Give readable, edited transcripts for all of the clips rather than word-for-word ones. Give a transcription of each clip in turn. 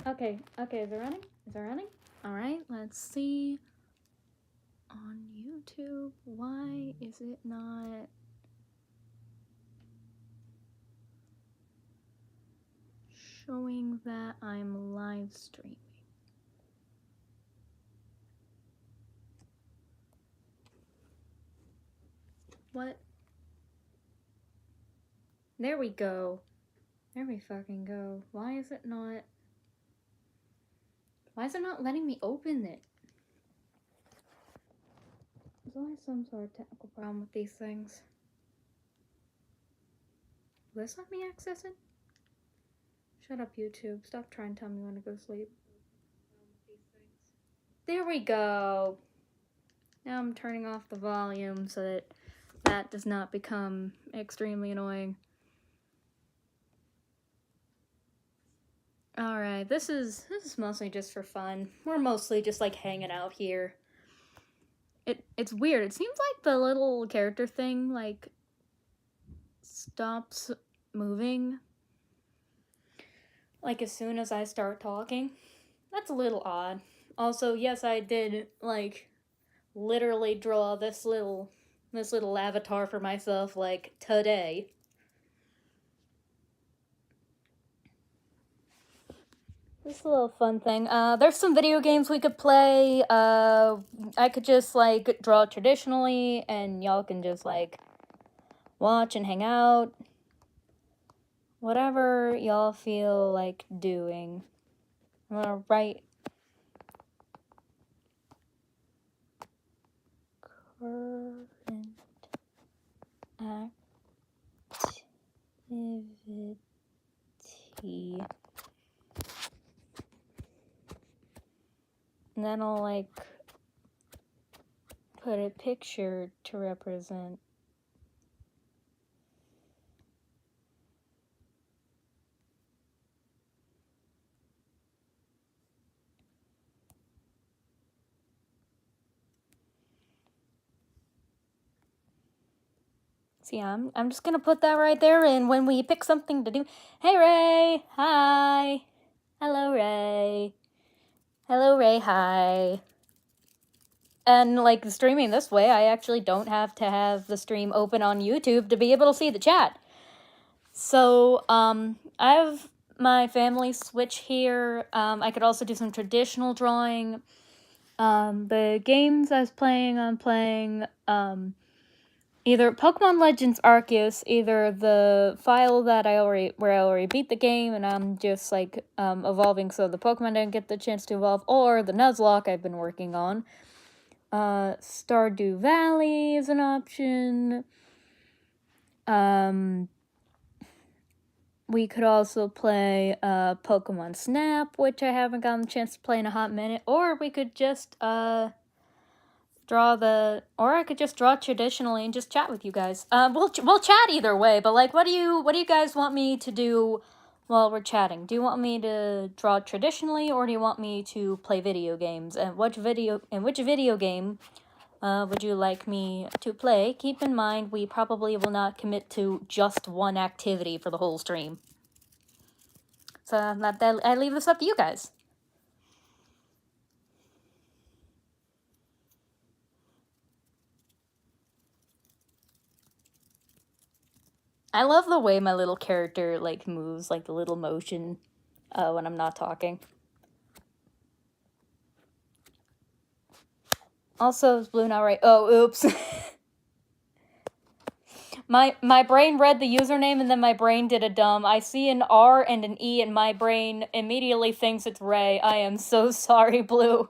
Okay, is it running? Is it running? Alright, let's see. On YouTube, why is it not showing that I'm live streaming? What? There we go. There we fucking go. Why is it not letting me open it? There's always some sort of technical problem with these things. Will this let me access it? Shut up, YouTube. Stop trying to tell me when to go sleep. There we go. Now I'm turning off the volume so that that does not become extremely annoying. Alright, this is mostly just for fun. We're mostly just like hanging out here. It's weird. It seems like the little character thing like stops moving like as soon as I start talking. That's a little odd. Also, yes, I did like literally draw this little avatar for myself like today. This is a little fun thing. There's some video games we could play. I could just like draw traditionally and y'all can just like watch and hang out. Whatever y'all feel like doing. I'm gonna write current activity. And then I'll like put a picture to represent. See, I'm just gonna put that right there, and when we pick something to do. Hey Ray! Hi! Hello Ray! Hello Ray, hi! And like streaming this way, I actually don't have to have the stream open on YouTube to be able to see the chat. So, I have my family switch here. I could also do some traditional drawing. The games I was playing, I'm playing, either Pokemon Legends Arceus, either the file that where I already beat the game and I'm just like evolving so the Pokemon didn't get the chance to evolve, or the Nuzlocke I've been working on. Stardew Valley is an option. We could also play Pokemon Snap, which I haven't gotten the chance to play in a hot minute, or we could just or I could just draw traditionally and just chat with you guys. We'll chat either way, but like, what do you guys want me to do while we're chatting? Do you want me to draw traditionally, or do you want me to play video games? And which video game would you like me to play? Keep in mind, we probably will not commit to just one activity for the whole stream. So I leave this up to you guys. I love the way my little character like moves, like the little motion when I'm not talking. Also, is Blue not right? Oh, oops. My brain read the username and then my brain did a dumb. I see an R and an E and my brain immediately thinks it's Ray. I am so sorry, Blue.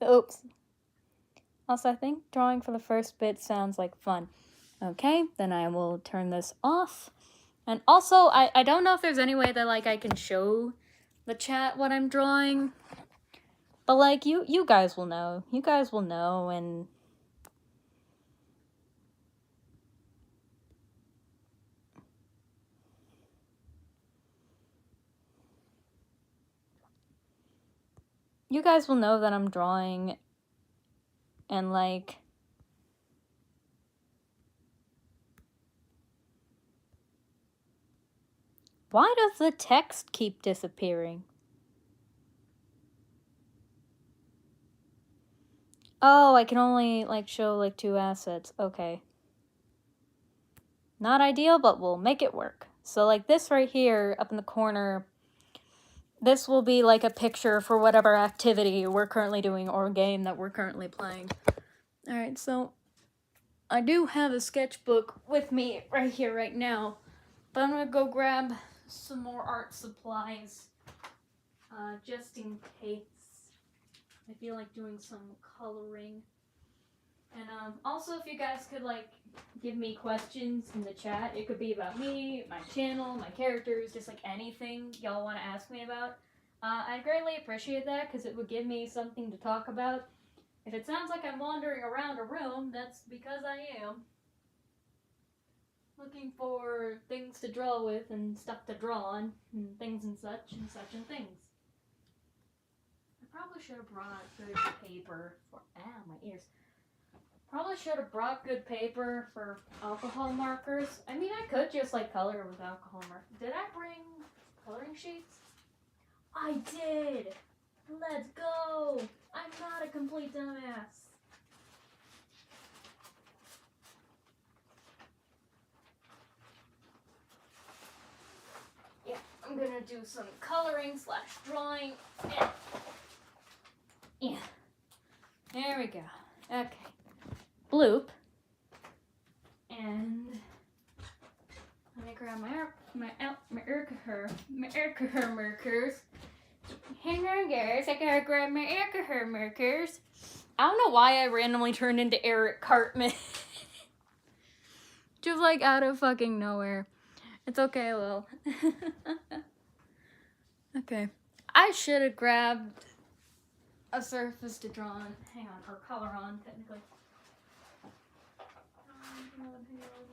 Oops. Also, I think drawing for the first bit sounds like fun. Okay, then I will turn this off. And also, I don't know if there's any way that like I can show the chat what I'm drawing. But like you guys will know. You guys will know, and you guys will know that I'm drawing. And like, why does the text keep disappearing? Oh, I can only, like, show, like, 2 assets. Okay. Not ideal, but we'll make it work. So, like, this right here, up in the corner, this will be, like, a picture for whatever activity we're currently doing or game that we're currently playing. Alright, so I do have a sketchbook with me right here, right now, but I'm gonna go grab some more art supplies, just in case I feel like doing some coloring. And also, if you guys could, like, give me questions in the chat, it could be about me, my channel, my characters, just like anything y'all want to ask me about. I'd greatly appreciate that because it would give me something to talk about. If it sounds like I'm wandering around a room, that's because I am. Looking for things to draw with and stuff to draw on, and things and such and things. I probably should have brought good paper for. Ow, my ears. Probably should have brought good paper for alcohol markers. I mean, I could just, like, color with alcohol markers. Did I bring coloring sheets? I did! Let's go! I'm not a complete dumbass. Yeah, I'm gonna do some coloring / drawing. Yeah. There we go. Okay. Bloop. And let me grab my alcohol markers. Hang on, guys. I gotta grab my alcohol markers. I don't know why I randomly turned into Eric Cartman. Just like out of fucking nowhere. It's okay, Lil. Okay. I should have grabbed a surface to draw on. Hang on, or color on, technically.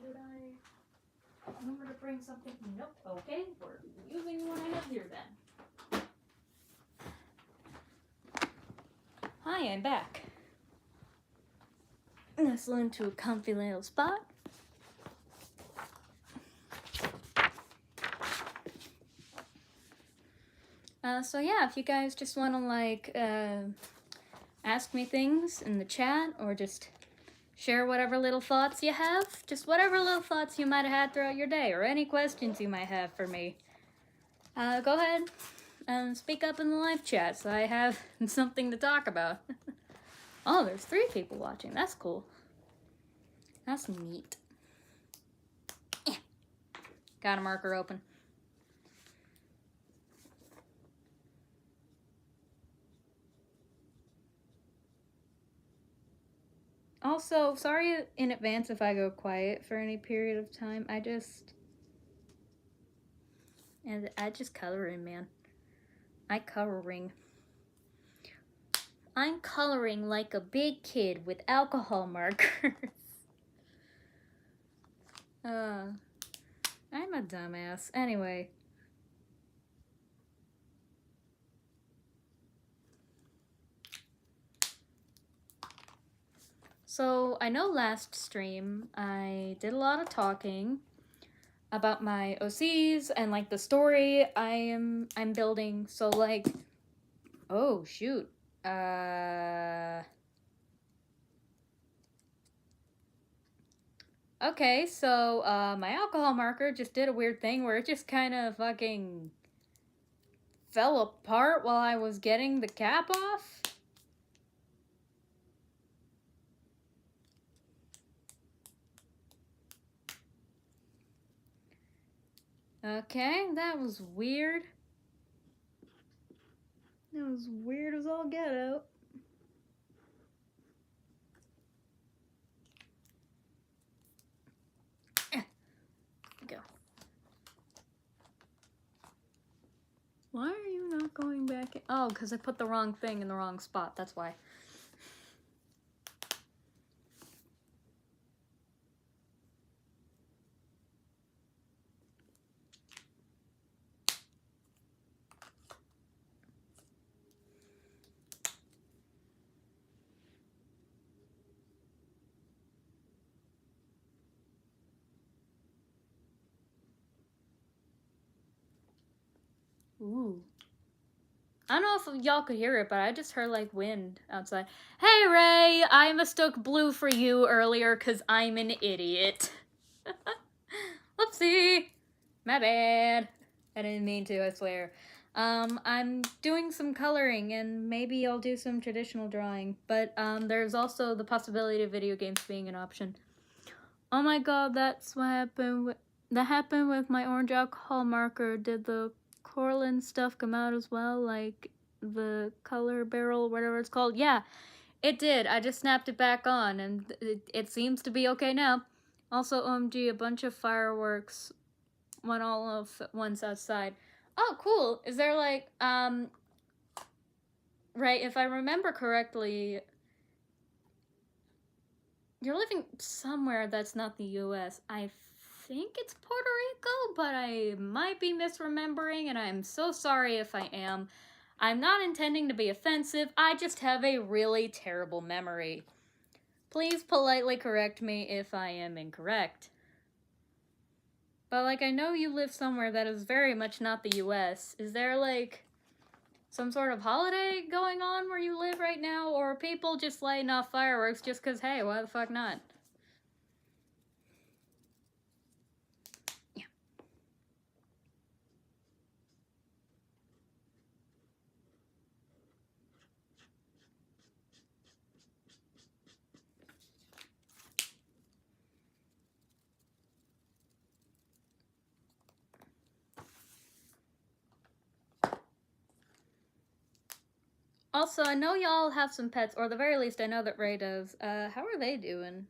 Did I remember to bring something? Nope. Okay, we're using what I have here then. Hi, I'm back. Nestle into a comfy little spot. So yeah, if you guys just want to, like, ask me things in the chat or just share whatever little thoughts you have, just whatever little thoughts you might have had throughout your day or any questions you might have for me, go ahead and speak up in the live chat so I have something to talk about. Oh, there's 3 people watching. That's cool. That's neat. Got a marker open. Also, sorry in advance if I go quiet for any period of time. I just coloring, man. I'm coloring like a big kid with alcohol markers. I'm a dumbass. Anyway. So, I know last stream I did a lot of talking about my OCs and, like, the story I'm building. So, like, oh shoot. Okay, so my alcohol marker just did a weird thing where it just kind of fucking fell apart while I was getting the cap off. Okay, that was weird. That was weird as all get out. Go. Why are you not going back in? Oh, because I put the wrong thing in the wrong spot. That's why. Ooh. I don't know if y'all could hear it, but I just heard like wind outside. Hey Ray, I mistook blue for you earlier because I'm an idiot. Whoopsie. My bad. I didn't mean to, I swear. I'm doing some coloring and maybe I'll do some traditional drawing, but there's also the possibility of video games being an option. Oh my god, that's what happened that happened with my orange alcohol marker. Did the Corlin stuff come out as well? Like the color barrel, whatever it's called? Yeah, it did. I just snapped it back on and it seems to be okay now. Also, OMG, a bunch of fireworks went all of once outside. Oh, cool. Is there like, right, if I remember correctly, you're living somewhere that's not the US. I think it's Puerto Rico, but I might be misremembering, and I'm so sorry if I am. I'm not intending to be offensive, I just have a really terrible memory. Please politely correct me if I am incorrect. But, like, I know you live somewhere that is very much not the US. Is there, like, some sort of holiday going on where you live right now? Or are people just lighting off fireworks just because, hey, why the fuck not? Yeah. Also, I know y'all have some pets, or at the very least, I know that Ray does. How are they doing?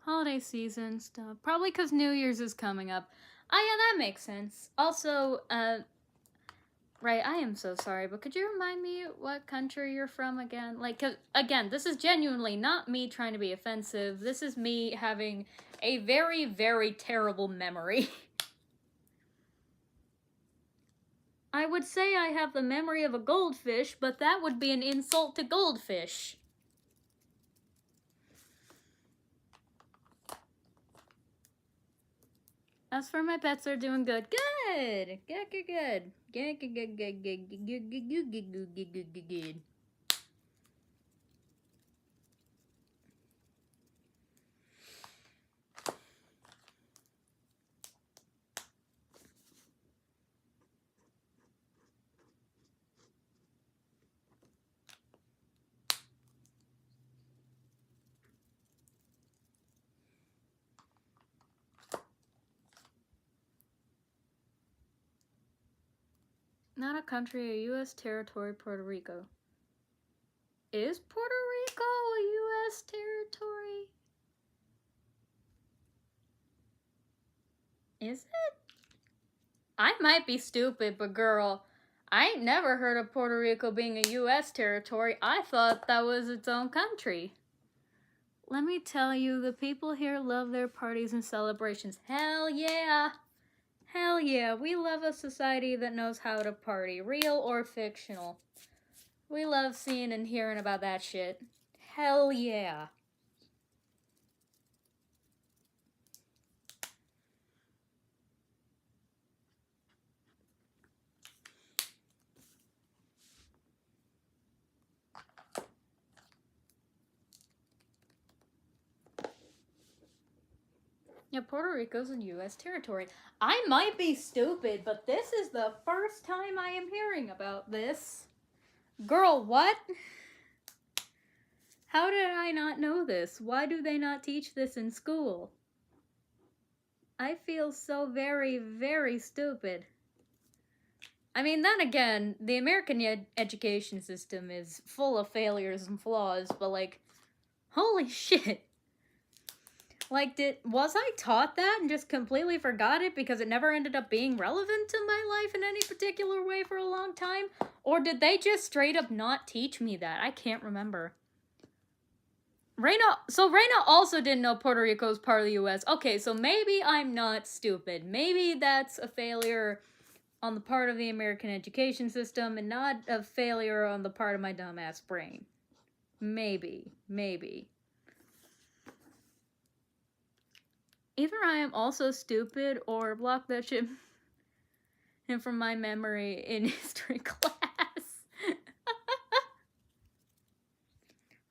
Holiday season stuff. Probably because New Year's is coming up. Ah, yeah, that makes sense. Also, Ray, I am so sorry, but could you remind me what country you're from again? Like, 'cause, again, this is genuinely not me trying to be offensive. This is me having a very, very terrible memory. I would say I have the memory of a goldfish, but that would be an insult to goldfish. As for my pets, they're doing good. Good! Good, good, good. Good, good, good, good, good, good, good, good, good, good, good, good, good, good. Not a country, a U.S. territory, Puerto Rico. Is Puerto Rico a U.S. territory? Is it? I might be stupid, but girl, I ain't never heard of Puerto Rico being a U.S. territory. I thought that was its own country. Let me tell you, the people here love their parties and celebrations. Hell yeah! Hell yeah, we love a society that knows how to party, real or fictional. We love seeing and hearing about that shit. Hell yeah. Yeah, Puerto Rico's a U.S. territory. I might be stupid, but this is the first time I am hearing about this. Girl, what? How did I not know this? Why do they not teach this in school? I feel so very, very stupid. I mean, then again, the American education system is full of failures and flaws, but like, holy shit. Like, was I taught that and just completely forgot it because it never ended up being relevant to my life in any particular way for a long time? Or did they just straight up not teach me that? I can't remember. Reina also didn't know Puerto Rico is part of the U.S. Okay, so maybe I'm not stupid. Maybe that's a failure on the part of the American education system and not a failure on the part of my dumbass brain. Maybe. Either I am also stupid or block that shit from my memory in history class.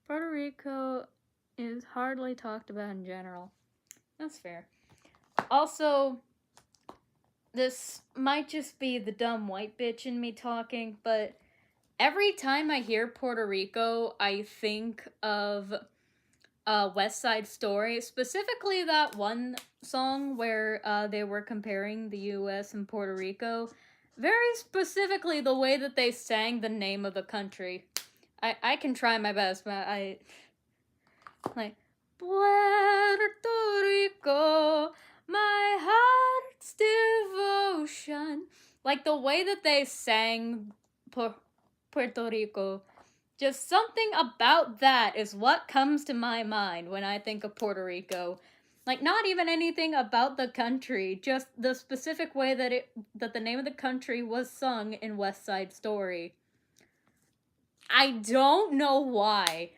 Puerto Rico is hardly talked about in general. That's fair. Also, this might just be the dumb white bitch in me talking, but every time I hear Puerto Rico, I think of West Side Story, specifically that one song where they were comparing the U.S. and Puerto Rico. Very specifically, the way that they sang the name of the country. I can try my best, but like, Puerto Rico, my heart's devotion. Like, the way that they sang Puerto Rico, just something about that is what comes to my mind when I think of Puerto Rico. Like, not even anything about the country, just the specific way that the name of the country was sung in West Side Story. I don't know why.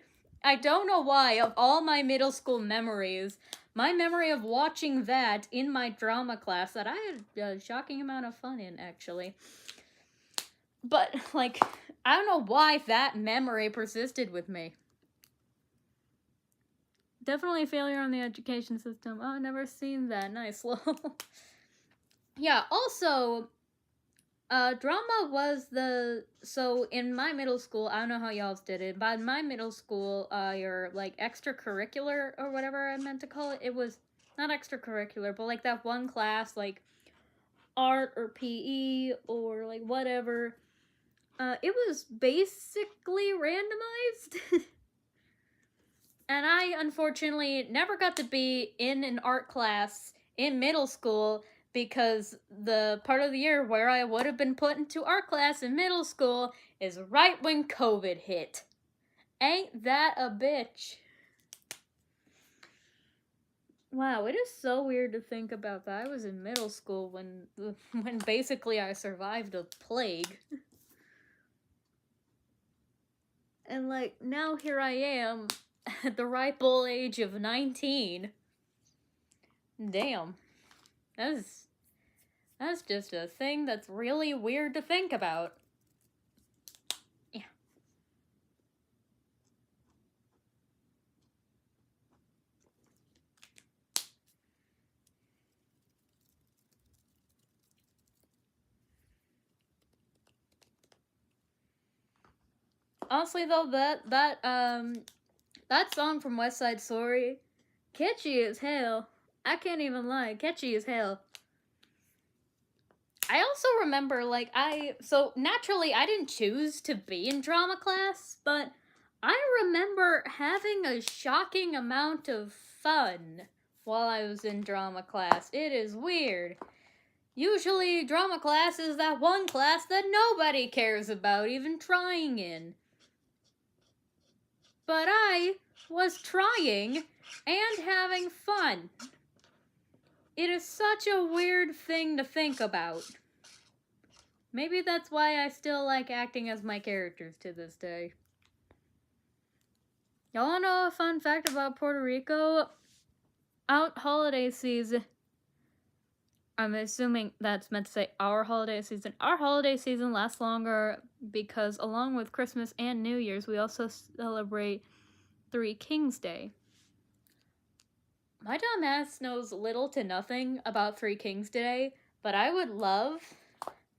Of all my middle school memories, my memory of watching that in my drama class that I had a shocking amount of fun in, actually. But, like, I don't know why that memory persisted with me. Definitely a failure on the education system. Oh, I've never seen that. Nice. Yeah, also, drama was so in my middle school, I don't know how y'all's did it, but in my middle school, your, like, extracurricular, or whatever I meant to call it, it was not extracurricular, but, like, that one class, like, art or PE, or, like, whatever, it was basically randomized, and I, unfortunately, never got to be in an art class in middle school, because the part of the year where I would have been put into art class in middle school is right when COVID hit. Ain't that a bitch? Wow, it is so weird to think about that. I was in middle school when basically I survived a plague. And, like, now here I am at the ripe old age of 19. Damn. That's just a thing that's really weird to think about. Yeah. Honestly, though, that song from West Side Story, catchy as hell. I can't even lie, catchy as hell. I also remember, like, so naturally I didn't choose to be in drama class, but I remember having a shocking amount of fun while I was in drama class. It is weird. Usually drama class is that one class that nobody cares about even trying in. But I was trying and having fun. It is such a weird thing to think about. Maybe that's why I still like acting as my characters to this day. Y'all wanna know a fun fact about Puerto Rico? Out holiday season. I'm assuming that's meant to say our holiday season. Our holiday season lasts longer because along with Christmas and New Year's, we also celebrate Three Kings Day. My dumb ass knows little to nothing about Three Kings Day, but I would love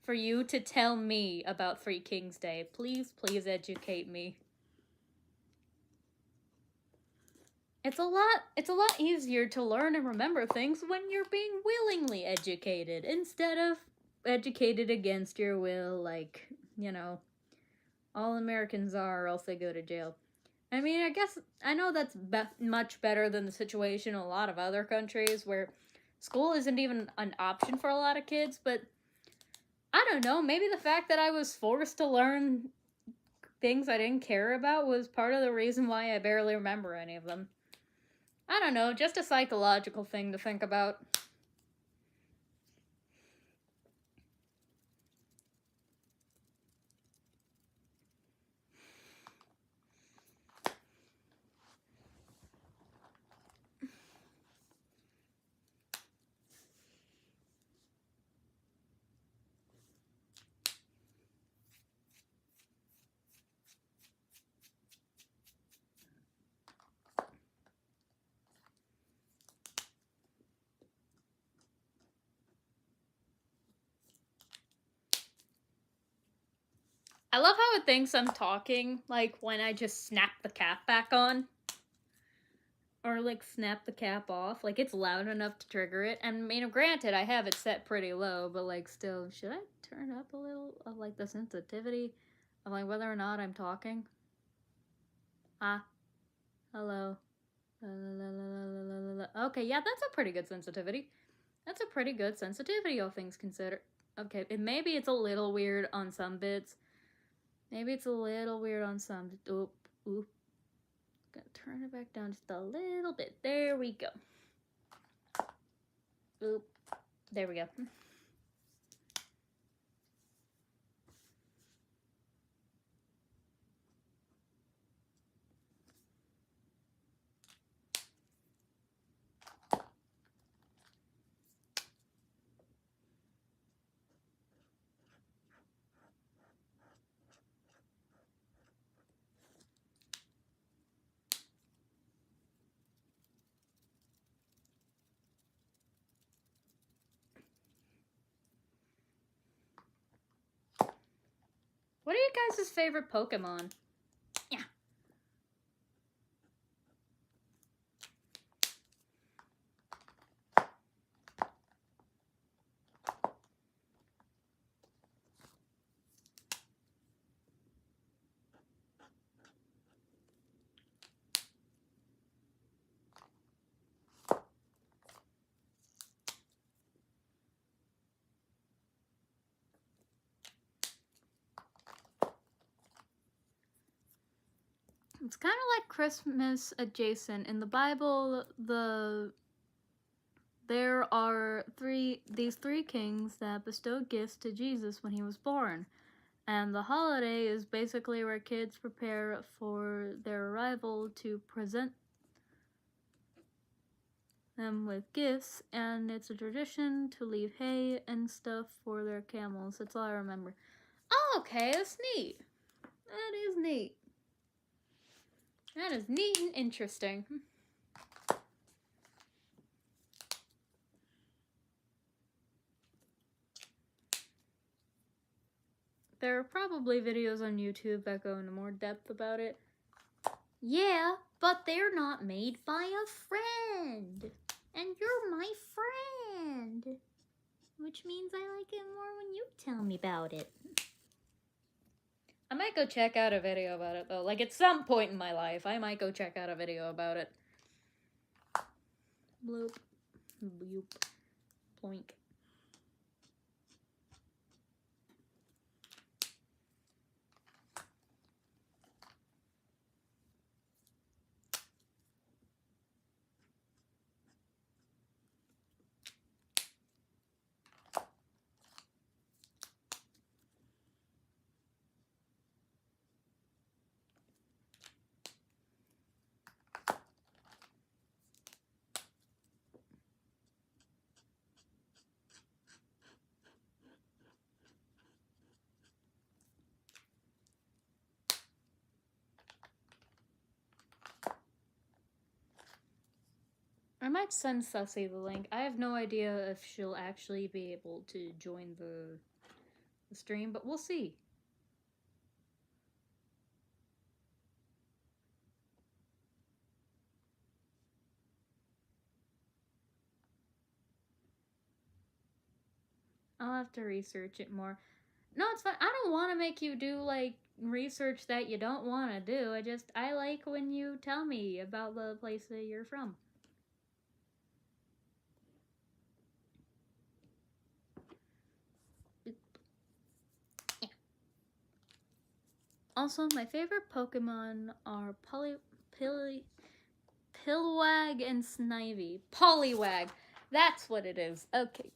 for you to tell me about Three Kings Day. Please educate me. It's a lot easier to learn and remember things when you're being willingly educated instead of educated against your will, like, you know, all Americans are, or else they go to jail. I mean, I guess I know that's much better than the situation in a lot of other countries where school isn't even an option for a lot of kids, but I don't know, maybe the fact that I was forced to learn things I didn't care about was part of the reason why I barely remember any of them. I don't know, just a psychological thing to think about. I love how it thinks I'm talking, like, when I just snap the cap back on. Or, like, snap the cap off. Like, it's loud enough to trigger it. And, granted, I have it set pretty low, but, like, still, should I turn up a little of, like, the sensitivity of, like, whether or not I'm talking? Hello. Okay, yeah, that's a pretty good sensitivity. That's a pretty good sensitivity, all things considered. Okay, maybe it's a little weird on some bits. Maybe it's a little weird on some. Oop. Gonna turn it back down just a little bit. There we go. Oop. There we go. What are you guys' favorite Pokemon? Yeah. It's kind of like Christmas adjacent. In the Bible, there are these three kings that bestowed gifts to Jesus when he was born. And the holiday is basically where kids prepare for their arrival to present them with gifts, and it's a tradition to leave hay and stuff for their camels. That's all I remember. Oh, okay, that's neat. That is neat. That is neat and interesting. There are probably videos on YouTube that go into more depth about it. Yeah, but they're not made by a friend. And you're my friend. Which means I like it more when you tell me about it. I might go check out a video about it, though. Like, at some point in my life, I might go check out a video about it. Bloop. Bloop. Ploink. I might send Sussy the link. I have no idea if she'll actually be able to join the stream, but we'll see. I'll have to research it more. No, it's fine. I don't want to make you do, like, research that you don't want to do. I like when you tell me about the place that you're from. Also, my favorite Pokemon are Pilwag and Snivy. Poliwag. That's what it is. Okay.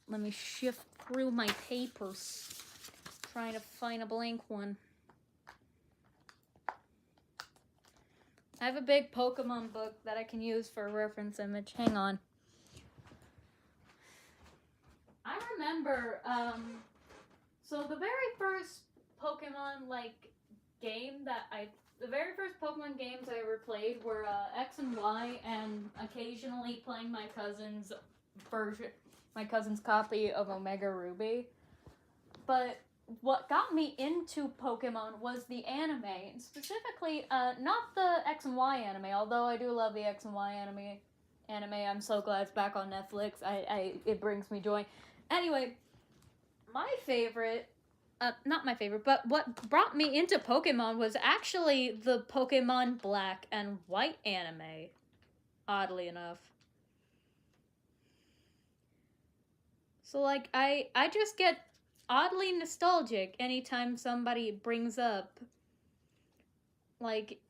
Let me shift through my papers. Trying to find a blank one. I have a big Pokemon book that I can use for a reference image. Hang on. I remember, so the very first Pokemon, the very first Pokemon games I ever played were X and Y, and occasionally playing my cousin's copy of Omega Ruby. But what got me into Pokemon was the anime, and specifically, not the X and Y anime, although I do love the X and Y anime. I'm so glad it's back on Netflix. It brings me joy. Anyway, my favorite, not my favorite, but what brought me into Pokemon was actually the Pokemon Black and White anime, oddly enough. So, like, I just get oddly nostalgic anytime somebody brings up, like,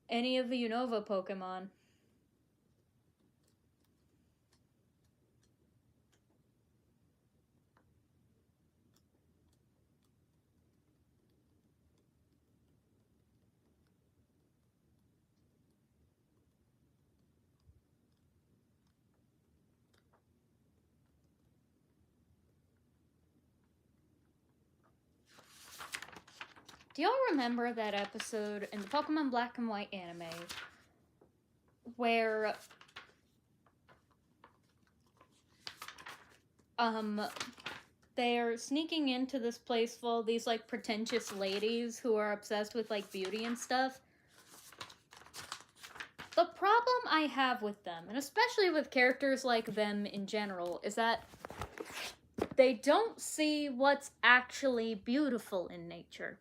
any of the Unova Pokemon. Do y'all remember that episode in the Pokemon Black and White anime where they're sneaking into this place full of these, like, pretentious ladies who are obsessed with, like, beauty and stuff? The problem I have with them, and especially with characters like them in general, is that they don't see what's actually beautiful in nature.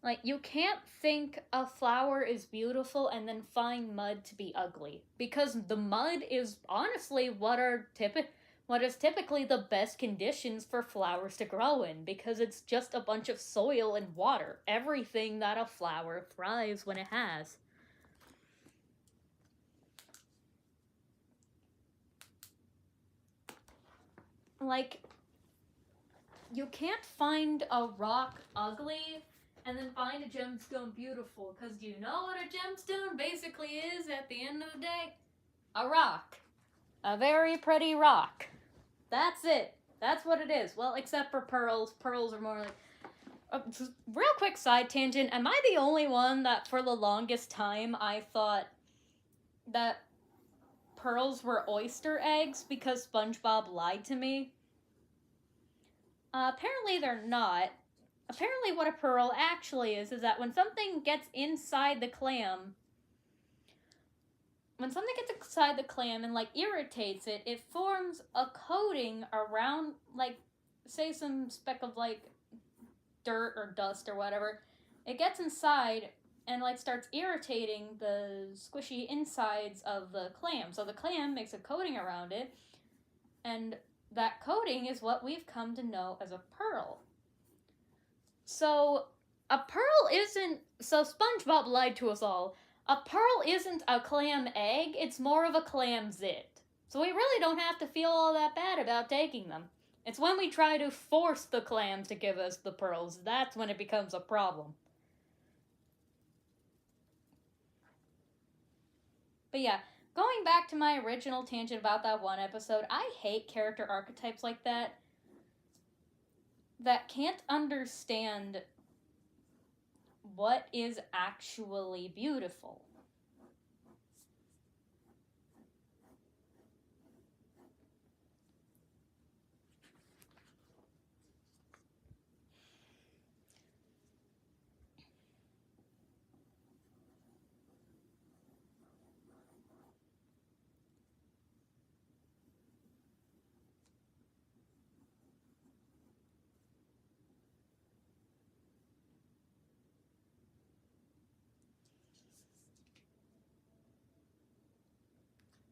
Like, you can't think a flower is beautiful and then find mud to be ugly. Because the mud is honestly what is typically the best conditions for flowers to grow in, because it's just a bunch of soil and water. Everything that a flower thrives when it has. Like, you can't find a rock ugly and then find a gemstone beautiful, because do you know what a gemstone basically is at the end of the day? A rock. A very pretty rock. That's it. That's what it is. Well, except for pearls. Pearls are more like... real quick side tangent. Am I the only one that for the longest time I thought that pearls were oyster eggs because SpongeBob lied to me? Apparently they're not. Apparently what a pearl actually is that when something gets inside the clam... When something gets inside the clam and, like, irritates it, it forms a coating around, like, say some speck of, like, dirt or dust or whatever. It gets inside and, like, starts irritating the squishy insides of the clam. So the clam makes a coating around it, and that coating is what we've come to know as a pearl. So a pearl isn't... So SpongeBob lied to us all. A pearl isn't a clam egg, it's more of a clam zit. So we really don't have to feel all that bad about taking them. It's when we try to force the clam to give us the pearls, that's when it becomes a problem. But yeah, going back to my original tangent about that one episode, I hate character archetypes like that can't understand what is actually beautiful.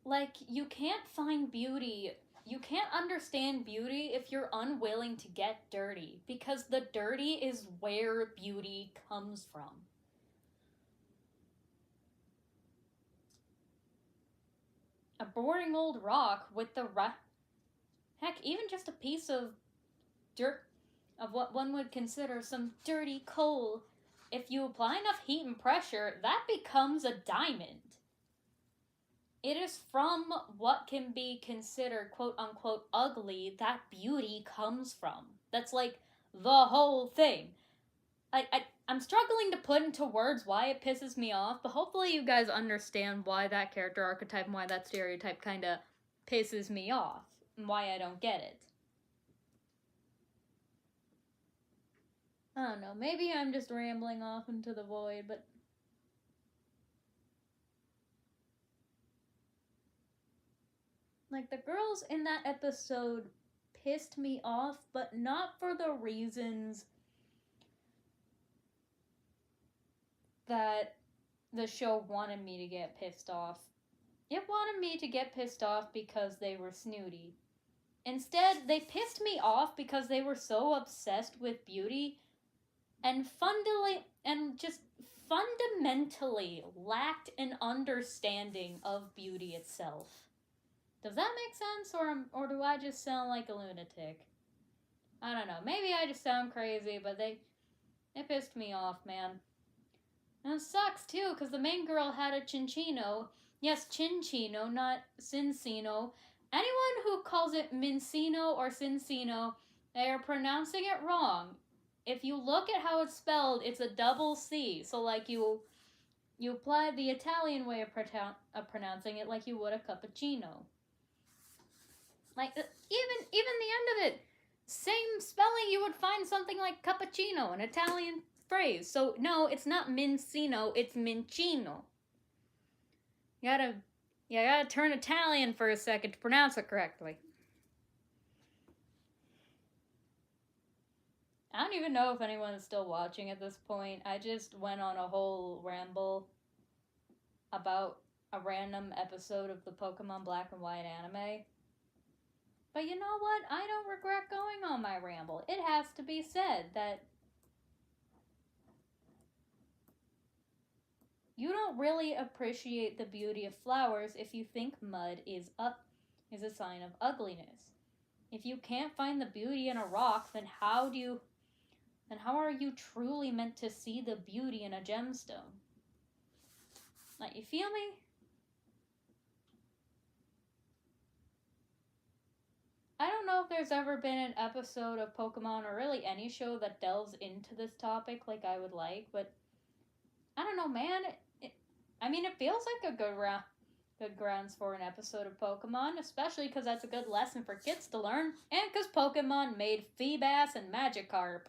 Like, you can't find beauty you can't understand beauty if you're unwilling to get dirty, because the dirty is where beauty comes from. A boring old rock with the heck, even just a piece of dirt, of what one would consider some dirty coal, if you apply enough heat and pressure, that becomes a diamond. It is from what can be considered quote-unquote ugly that beauty comes from. That's like the whole thing. I'm struggling to put into words why it pisses me off, but hopefully you guys understand why that character archetype and why that stereotype kinda pisses me off, and why I don't get it. I don't know, maybe I'm just rambling off into the void, but... Like, the girls in that episode pissed me off, but not for the reasons that the show wanted me to get pissed off. It wanted me to get pissed off because they were snooty. Instead, they pissed me off because they were so obsessed with beauty and just fundamentally lacked an understanding of beauty itself. Does that make sense, or do I just sound like a lunatic? I don't know. Maybe I just sound crazy, but they pissed me off, man. And it sucks, too, because the main girl had a chinchino. Yes, chinchino, not cincino. Anyone who calls it mincino or cincino, they are pronouncing it wrong. If you look at how it's spelled, it's a double C. So, like, you apply the Italian way of pronouncing it like you would a cappuccino. Like, even the end of it, same spelling, you would find something like cappuccino, an Italian phrase. So, no, it's not mincino, it's mincino. You gotta turn Italian for a second to pronounce it correctly. I don't even know if anyone is still watching at this point. I just went on a whole ramble about a random episode of the Pokemon Black and White anime. But you know what? I don't regret going on my ramble. It has to be said that you don't really appreciate the beauty of flowers if you think mud is a sign of ugliness. If you can't find the beauty in a rock, then how are you truly meant to see the beauty in a gemstone? Like, you feel me? I don't know if there's ever been an episode of Pokemon or really any show that delves into this topic like I would like, but I don't know, man. It feels like a good grounds for an episode of Pokemon, especially because that's a good lesson for kids to learn, and because Pokemon made Feebas and Magikarp.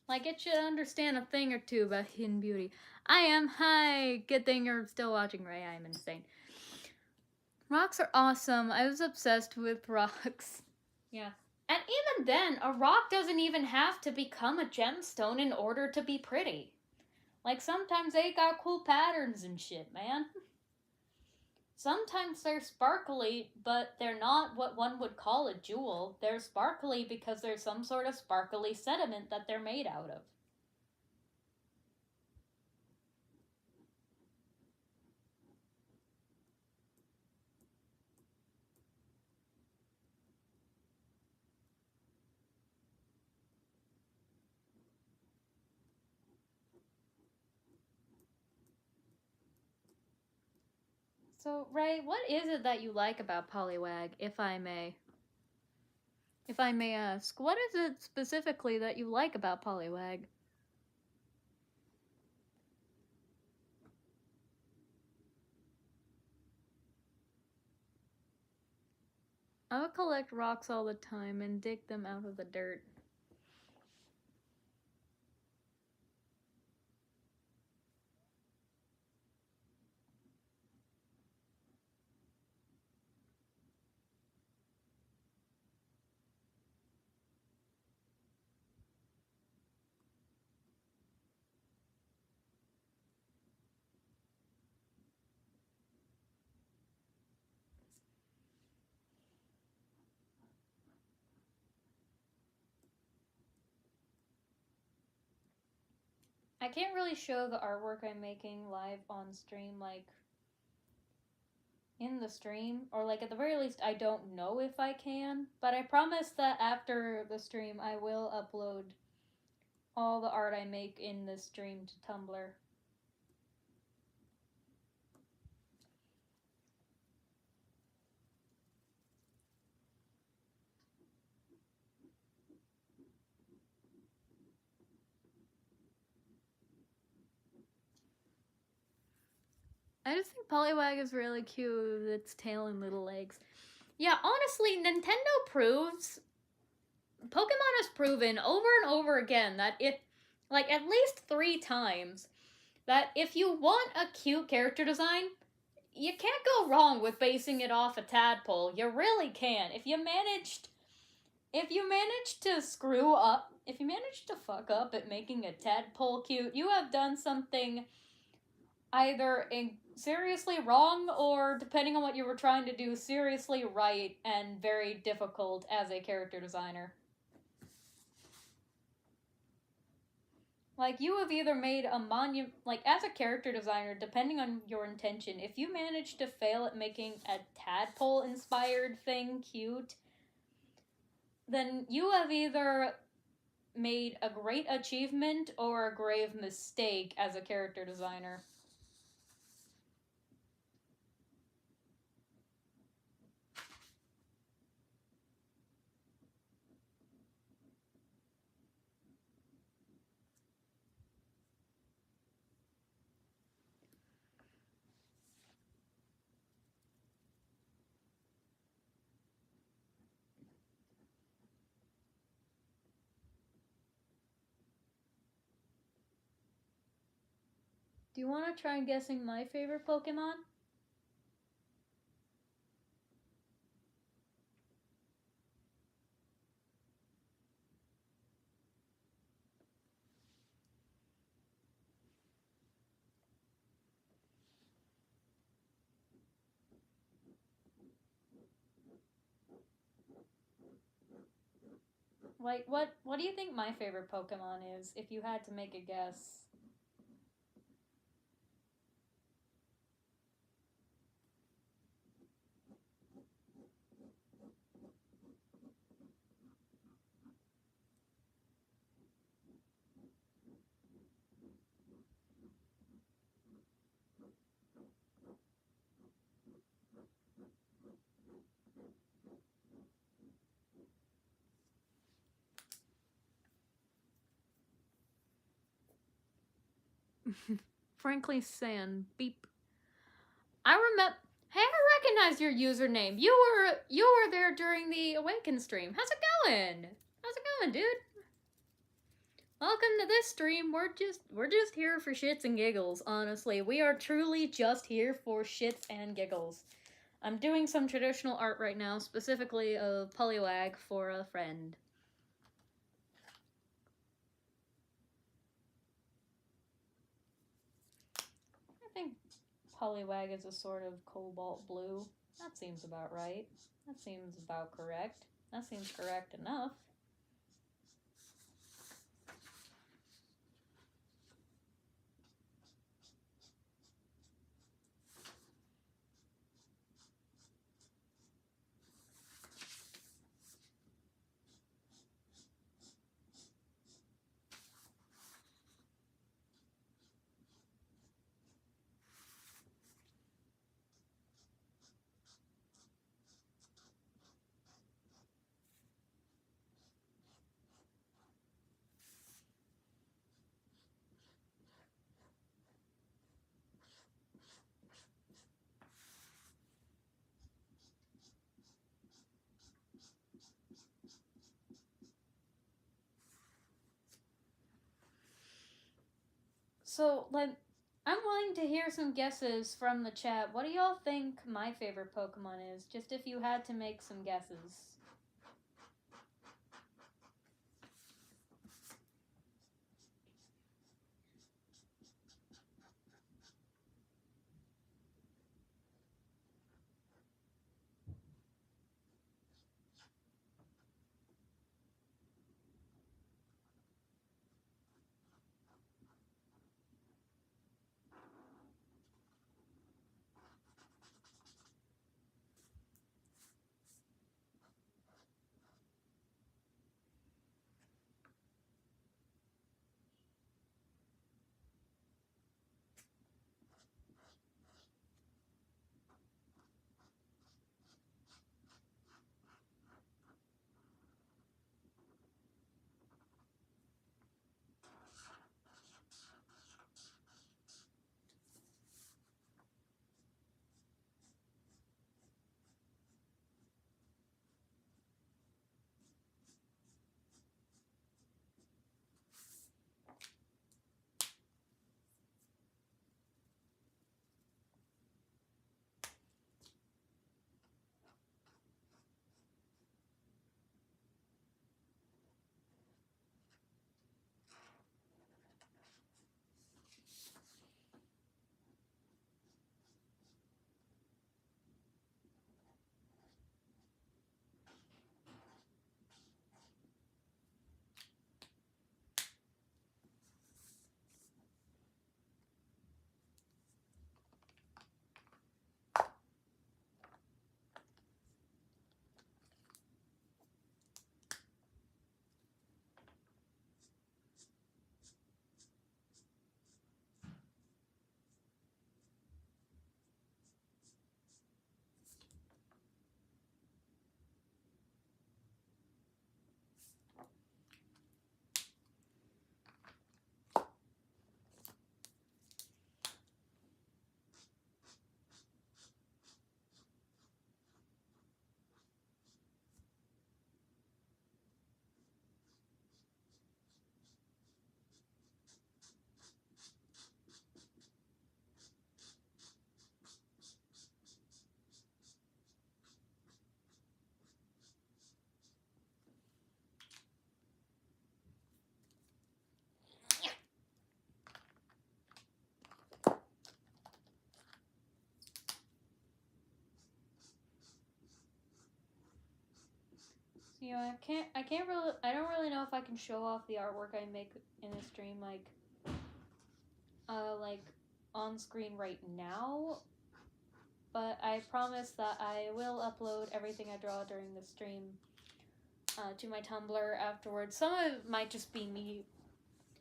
Like, it should understand a thing or two about hidden beauty. Hi, good thing you're still watching, Ray. I am insane. Rocks are awesome. I was obsessed with rocks. Yeah. And even then, a rock doesn't even have to become a gemstone in order to be pretty. Like, sometimes they got cool patterns and shit, man. Sometimes they're sparkly, but they're not what one would call a jewel. They're sparkly because there's some sort of sparkly sediment that they're made out of. So, Ray, what is it that you like about Poliwag, if I may? If I may ask, what is it specifically that you like about Poliwag? I would collect rocks all the time and dig them out of the dirt. I can't really show the artwork I'm making live on stream, like, in the stream, or like at the very least I don't know if I can, but I promise that after the stream I will upload all the art I make in this stream to Tumblr. I just think Poliwag is really cute with its tail and little legs. Yeah, honestly, Nintendo proves, Pokemon has proven over and over again that if, like at least 3 times, that if you want a cute character design, you can't go wrong with basing it off a tadpole. You really can. If you managed to screw up, if you managed to fuck up at making a tadpole cute, you have done something either seriously wrong or, depending on what you were trying to do, seriously right and very difficult as a character designer. Like, you have either made a like, as a character designer, depending on your intention, if you manage to fail at making a tadpole-inspired thing cute, then you have either made a great achievement or a grave mistake as a character designer. Do you want to try guessing my favorite Pokemon? Like, what do you think my favorite Pokemon is, if you had to make a guess? Frankly, San beep. I remember. Hey, I recognize your username. You were there during the Awaken stream. How's it going? How's it going, dude? Welcome to this stream. We're just here for shits and giggles. Honestly, we are truly just here for shits and giggles. I'm doing some traditional art right now, specifically of Poliwag for a friend. I think Poliwag is a sort of cobalt blue. That seems about right. That seems about correct. That seems correct enough. So, like, I'm willing to hear some guesses from the chat. What do y'all think my favorite Pokemon is? Just if you had to make some guesses. You know, I don't really know if I can show off the artwork I make in a stream, like on screen right now. But I promise that I will upload everything I draw during the stream to my Tumblr afterwards. Some of it might just be me.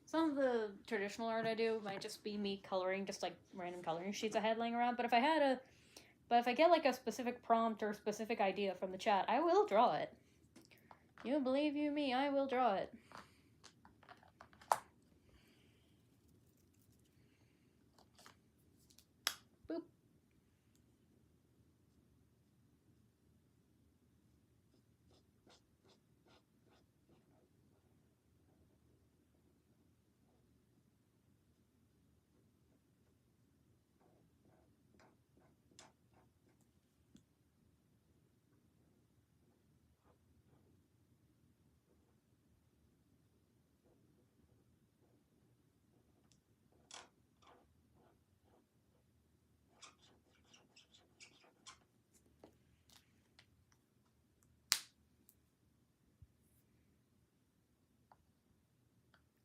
Some of the traditional art I do might just be me coloring, just like random coloring sheets I had laying around. But if I get like a specific prompt or specific idea from the chat, I will draw it. You believe you me, I will draw it. Boop.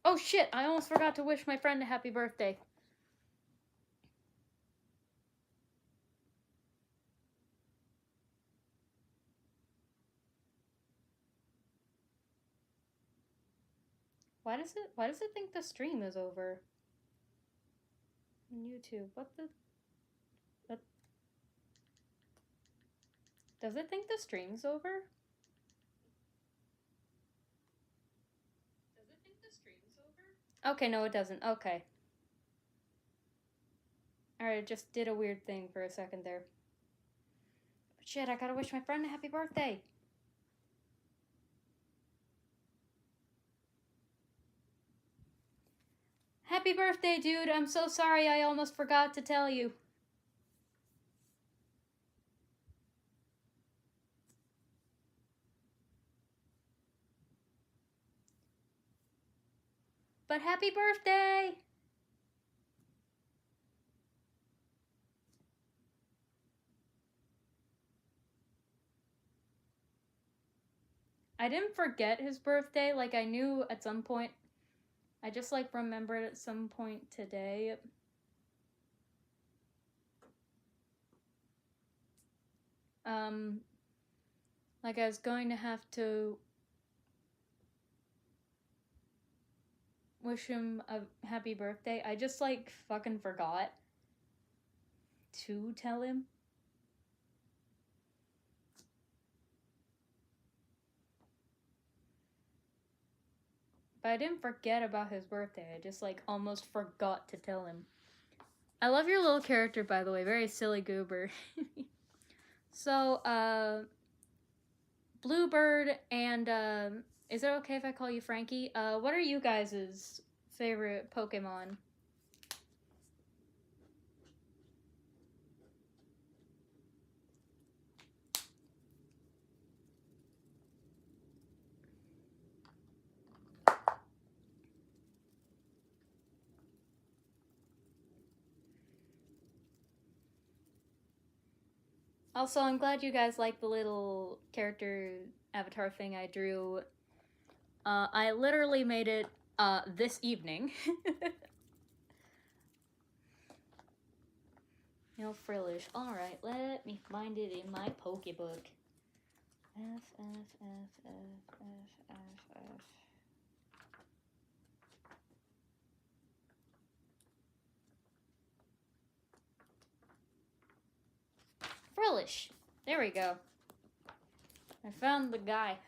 Oh shit, I almost forgot to wish my friend a happy birthday. Why does it think the stream is over? On YouTube, what? Does it think the stream's over? Okay, no it doesn't. Okay. Alright, it just did a weird thing for a second there. But shit, I gotta wish my friend a happy birthday. Happy birthday, dude. I'm so sorry I almost forgot to tell you. But happy birthday! I didn't forget his birthday. Like, I knew at some point. I just, like, remembered at some point today. Like, I was going to have to wish him a happy birthday. I just, like, fucking forgot to tell him. But I didn't forget about his birthday. I just, like, almost forgot to tell him. I love your little character, by the way. Very silly goober. So, Bluebird and, is it okay if I call you Frankie? What are you guys' favorite Pokemon? Also, I'm glad you guys like the little character avatar thing I drew. I literally made it, this evening. No frillish. Alright, let me find it in my Pokebook. F, F, F, F, F, F, F. Frillish! There we go. I found the guy.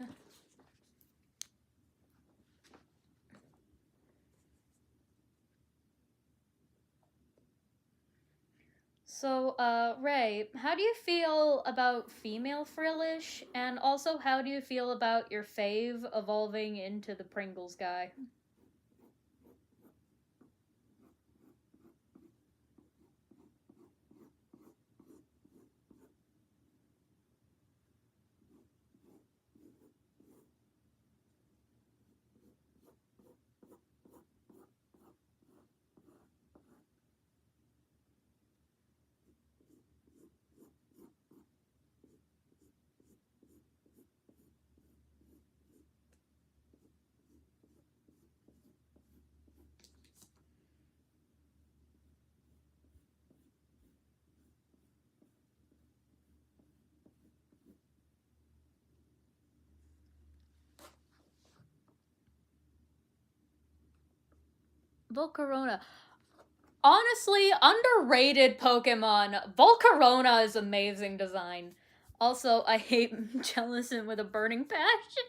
So, Ray, how do you feel about female Frillish? And also, how do you feel about your fave evolving into the Pringles guy? Volcarona. Honestly, underrated Pokemon. Volcarona is amazing design. Also, I hate Jellicent with a burning passion.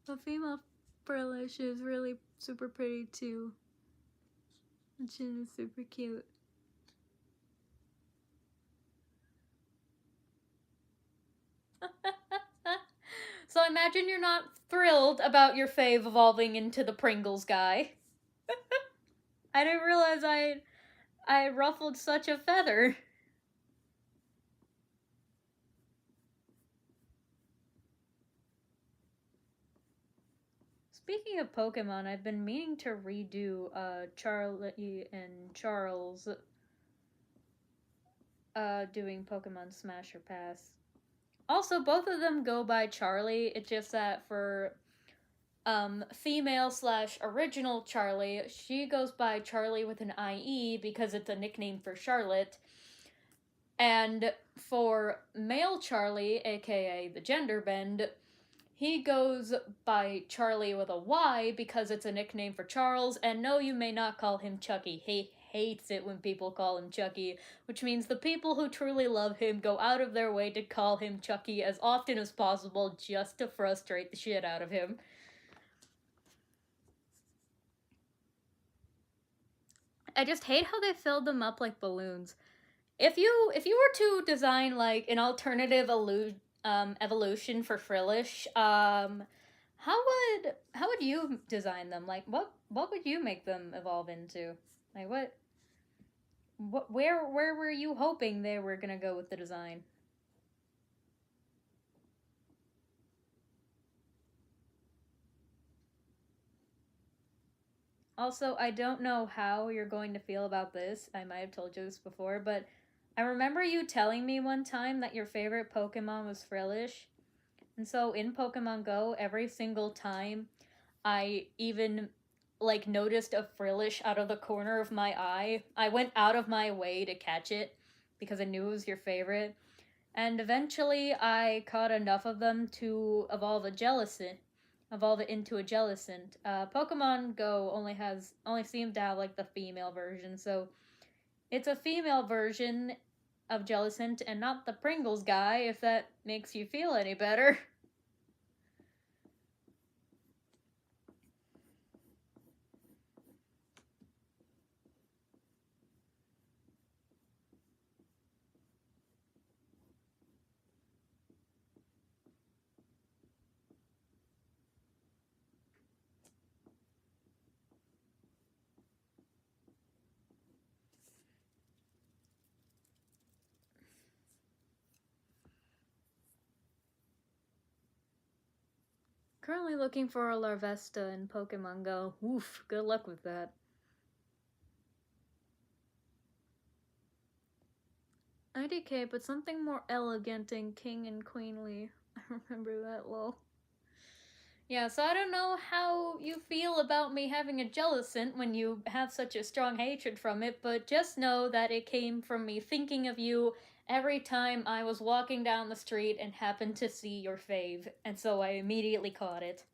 The female Frillish is really super pretty too. And she is super cute. So imagine you're not thrilled about your fave evolving into the Pringles guy. I didn't realize I ruffled such a feather. Speaking of Pokemon, I've been meaning to redo Charlie and Charles doing Pokemon Smash or Pass. Also, both of them go by Charlie. It's just that for female slash original Charlie, she goes by Charlie with an IE because it's a nickname for Charlotte. And for male Charlie, aka the gender bend, he goes by Charlie with a Y because it's a nickname for Charles. And no, you may not call him Chucky. He hates it when people call him Chucky, which means the people who truly love him go out of their way to call him Chucky as often as possible just to frustrate the shit out of him. I just hate how they filled them up like balloons. If you were to design like an alternative evolution for Frillish, how would you design them? Like what would you make them evolve into? Like where were you hoping they were gonna go with the design? Also, I don't know how you're going to feel about this. I might have told you this before, but I remember you telling me one time that your favorite Pokemon was Frillish. And so in Pokemon Go, every single time I even like noticed a Frillish out of the corner of my eye, I went out of my way to catch it because I knew it was your favorite. And eventually I caught enough of them to evolve it into a Jellicent. Pokemon Go only seems to have like the female version, so it's a female version of Jellicent and not the Pringles guy, if that makes you feel any better. Currently looking for a Larvesta in Pokemon Go. Oof, good luck with that. IDK, but something more elegant and king and queenly. I remember that, lol. Yeah, so I don't know how you feel about me having a Jellicent when you have such a strong hatred from it, but just know that it came from me thinking of you every time I was walking down the street and happened to see your fave, and so I immediately caught it.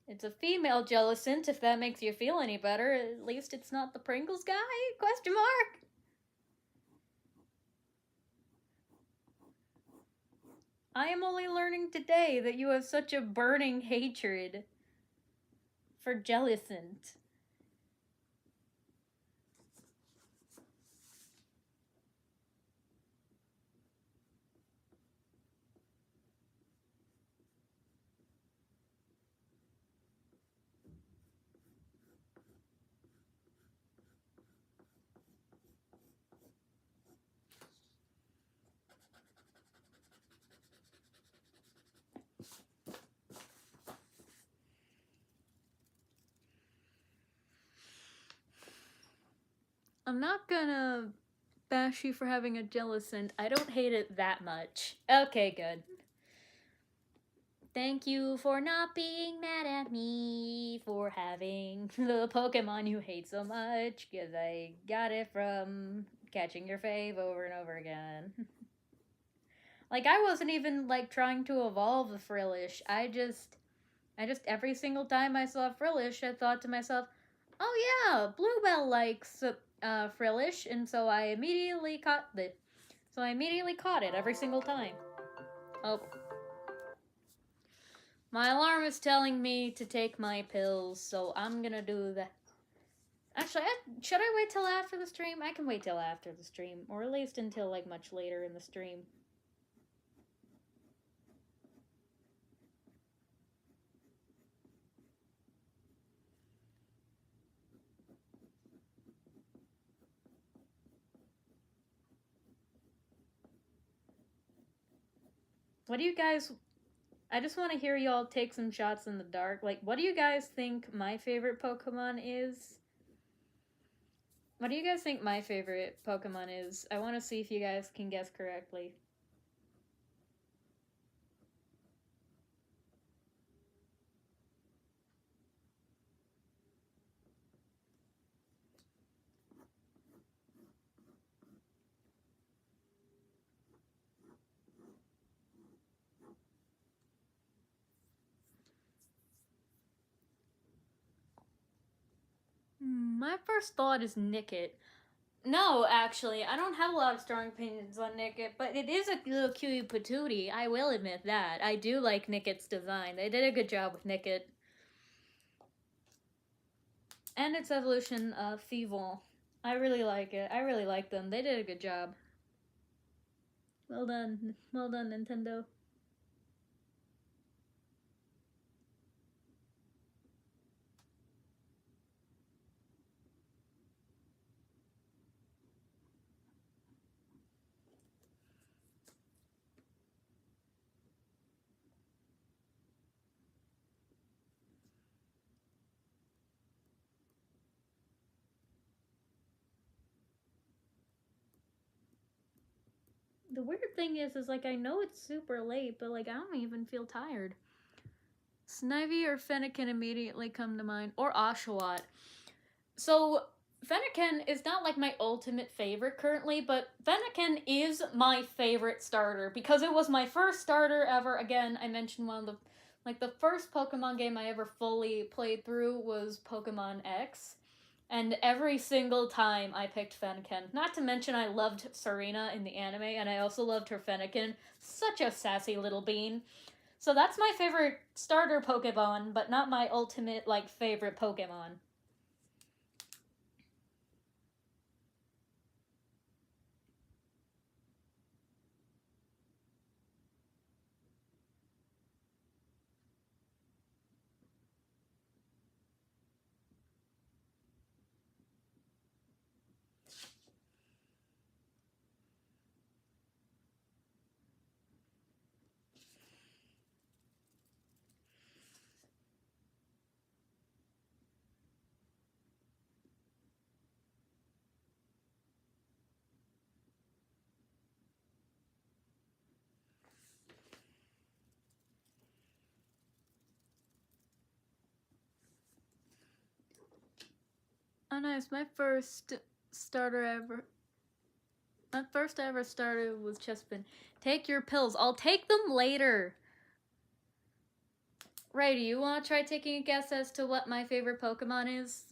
It's a female Jellicent, if that makes you feel any better. At least it's not the Pringles guy? Question mark? I am only learning today that you have such a burning hatred for Jellicent. I'm not gonna bash you for having a Jellicent. I don't hate it that much. Okay, good. Thank you for not being mad at me for having the Pokemon you hate so much, because I got it from catching your fave over and over again. Like, I wasn't even, like, trying to evolve the Frillish. I just I just, every single time I saw Frillish, I thought to myself, oh yeah, Bluebell likes Frillish, and so I immediately caught it. So I immediately caught it every single time. Oh. My alarm is telling me to take my pills, so I'm gonna do that. Actually, should I wait till after the stream? I can wait till after the stream, or at least until like much later in the stream. What do you guys... I just want to hear y'all take some shots in the dark. Like, what do you guys think my favorite Pokemon is? What do you guys think my favorite Pokemon is? I want to see if you guys can guess correctly. My first thought is Nickit. No, actually, I don't have a lot of strong opinions on Nickit, but it is a little cutie patootie. I will admit that. I do like Nickit's design. They did a good job with Nickit. And its evolution of Thievul. I really like it. I really like them. They did a good job. Well done. Well done, Nintendo. The weird thing is like, I know it's super late, but like, I don't even feel tired. Snivy or Fennekin immediately come to mind, or Oshawott. So, Fennekin is not like my ultimate favorite currently, but Fennekin is my favorite starter because it was my first starter ever. Again, I mentioned one of the, like, the first Pokemon game I ever fully played through was Pokemon X. And every single time I picked Fennekin. Not to mention I loved Serena in the anime, and I also loved her Fennekin. Such a sassy little bean. So that's my favorite starter Pokemon, but not my ultimate, like, favorite Pokemon. Oh, nice. My first ever starter was Chespin. Take your pills. I'll take them later. Ray, do you want to try taking a guess as to what my favorite Pokemon is?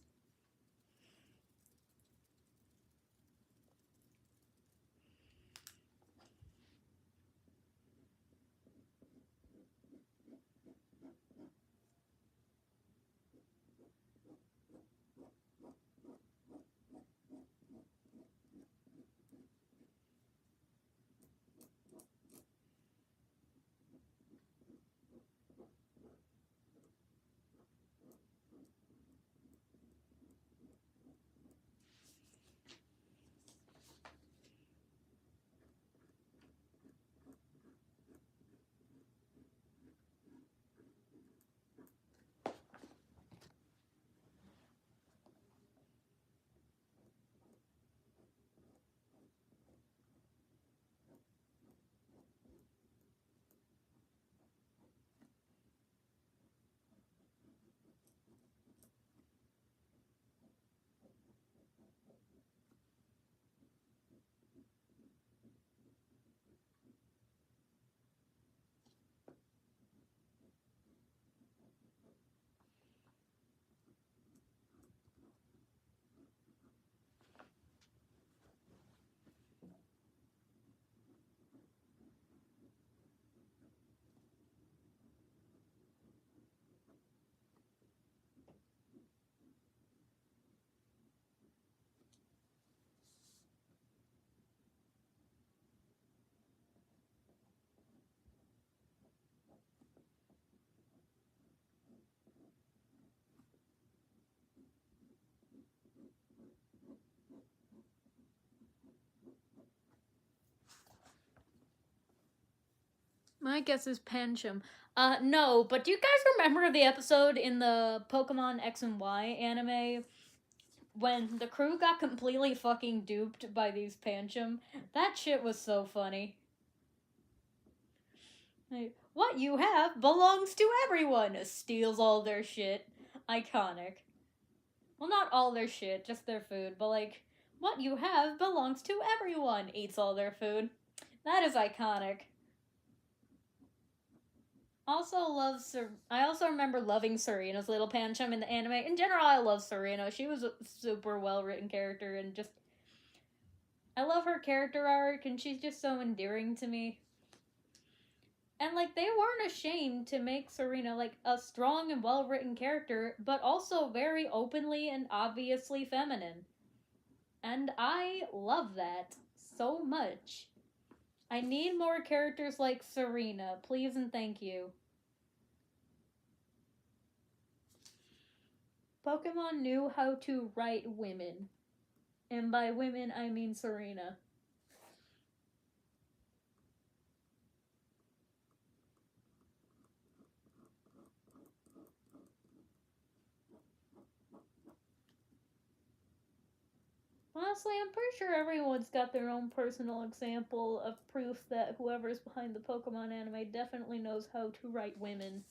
My guess is Pancham. No, but do you guys remember the episode in the Pokemon X and Y anime when the crew got completely fucking duped by these Pancham? That shit was so funny. Like, what you have belongs to everyone. Steals all their shit. Iconic. Well, not all their shit, just their food, but like, what you have belongs to everyone. Eats all their food. That is iconic. I also remember loving Serena's little Pancham in the anime. In general, I love Serena. She was a super well written character, and just I love her character arc, and she's just so endearing to me. And like they weren't ashamed to make Serena like a strong and well written character, but also very openly and obviously feminine. And I love that so much. I need more characters like Serena, please and thank you. Pokemon knew how to write women. And by women, I mean Serena. Honestly, I'm pretty sure everyone's got their own personal example of proof that whoever's behind the Pokemon anime definitely knows how to write women.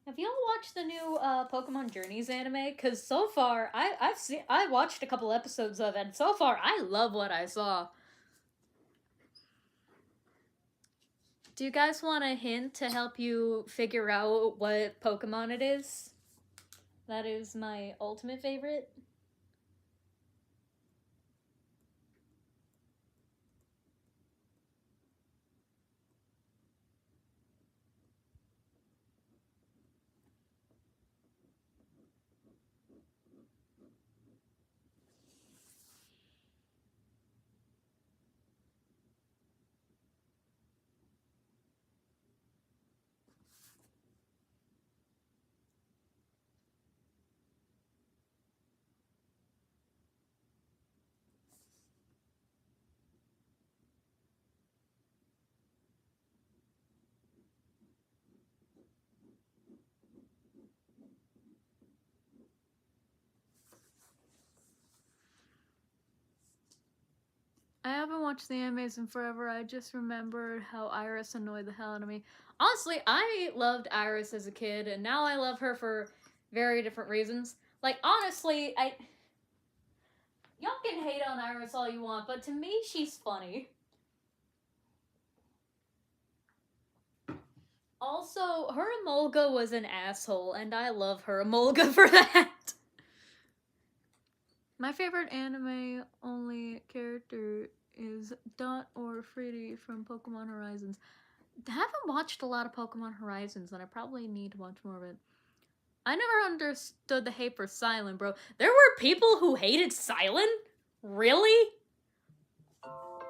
Have y'all watched the new Pokemon Journeys anime? Cause so far, I watched a couple episodes of it, and so far I love what I saw. Do you guys want a hint to help you figure out what Pokemon it is? That is my ultimate favorite. I haven't watched the animes in forever. I just remembered how Iris annoyed the hell out of me. Honestly, I loved Iris as a kid, and now I love her for very different reasons. Like, honestly, y'all can hate on Iris all you want, but to me, she's funny. Also, her Emolga was an asshole, and I love her Emolga for that. My favorite anime only character is Dot or Freddy from Pokemon Horizons. I haven't watched a lot of Pokemon Horizons, and I probably need to watch more of it. I never understood the hate for Silent, bro. There were people who hated Silent? Really?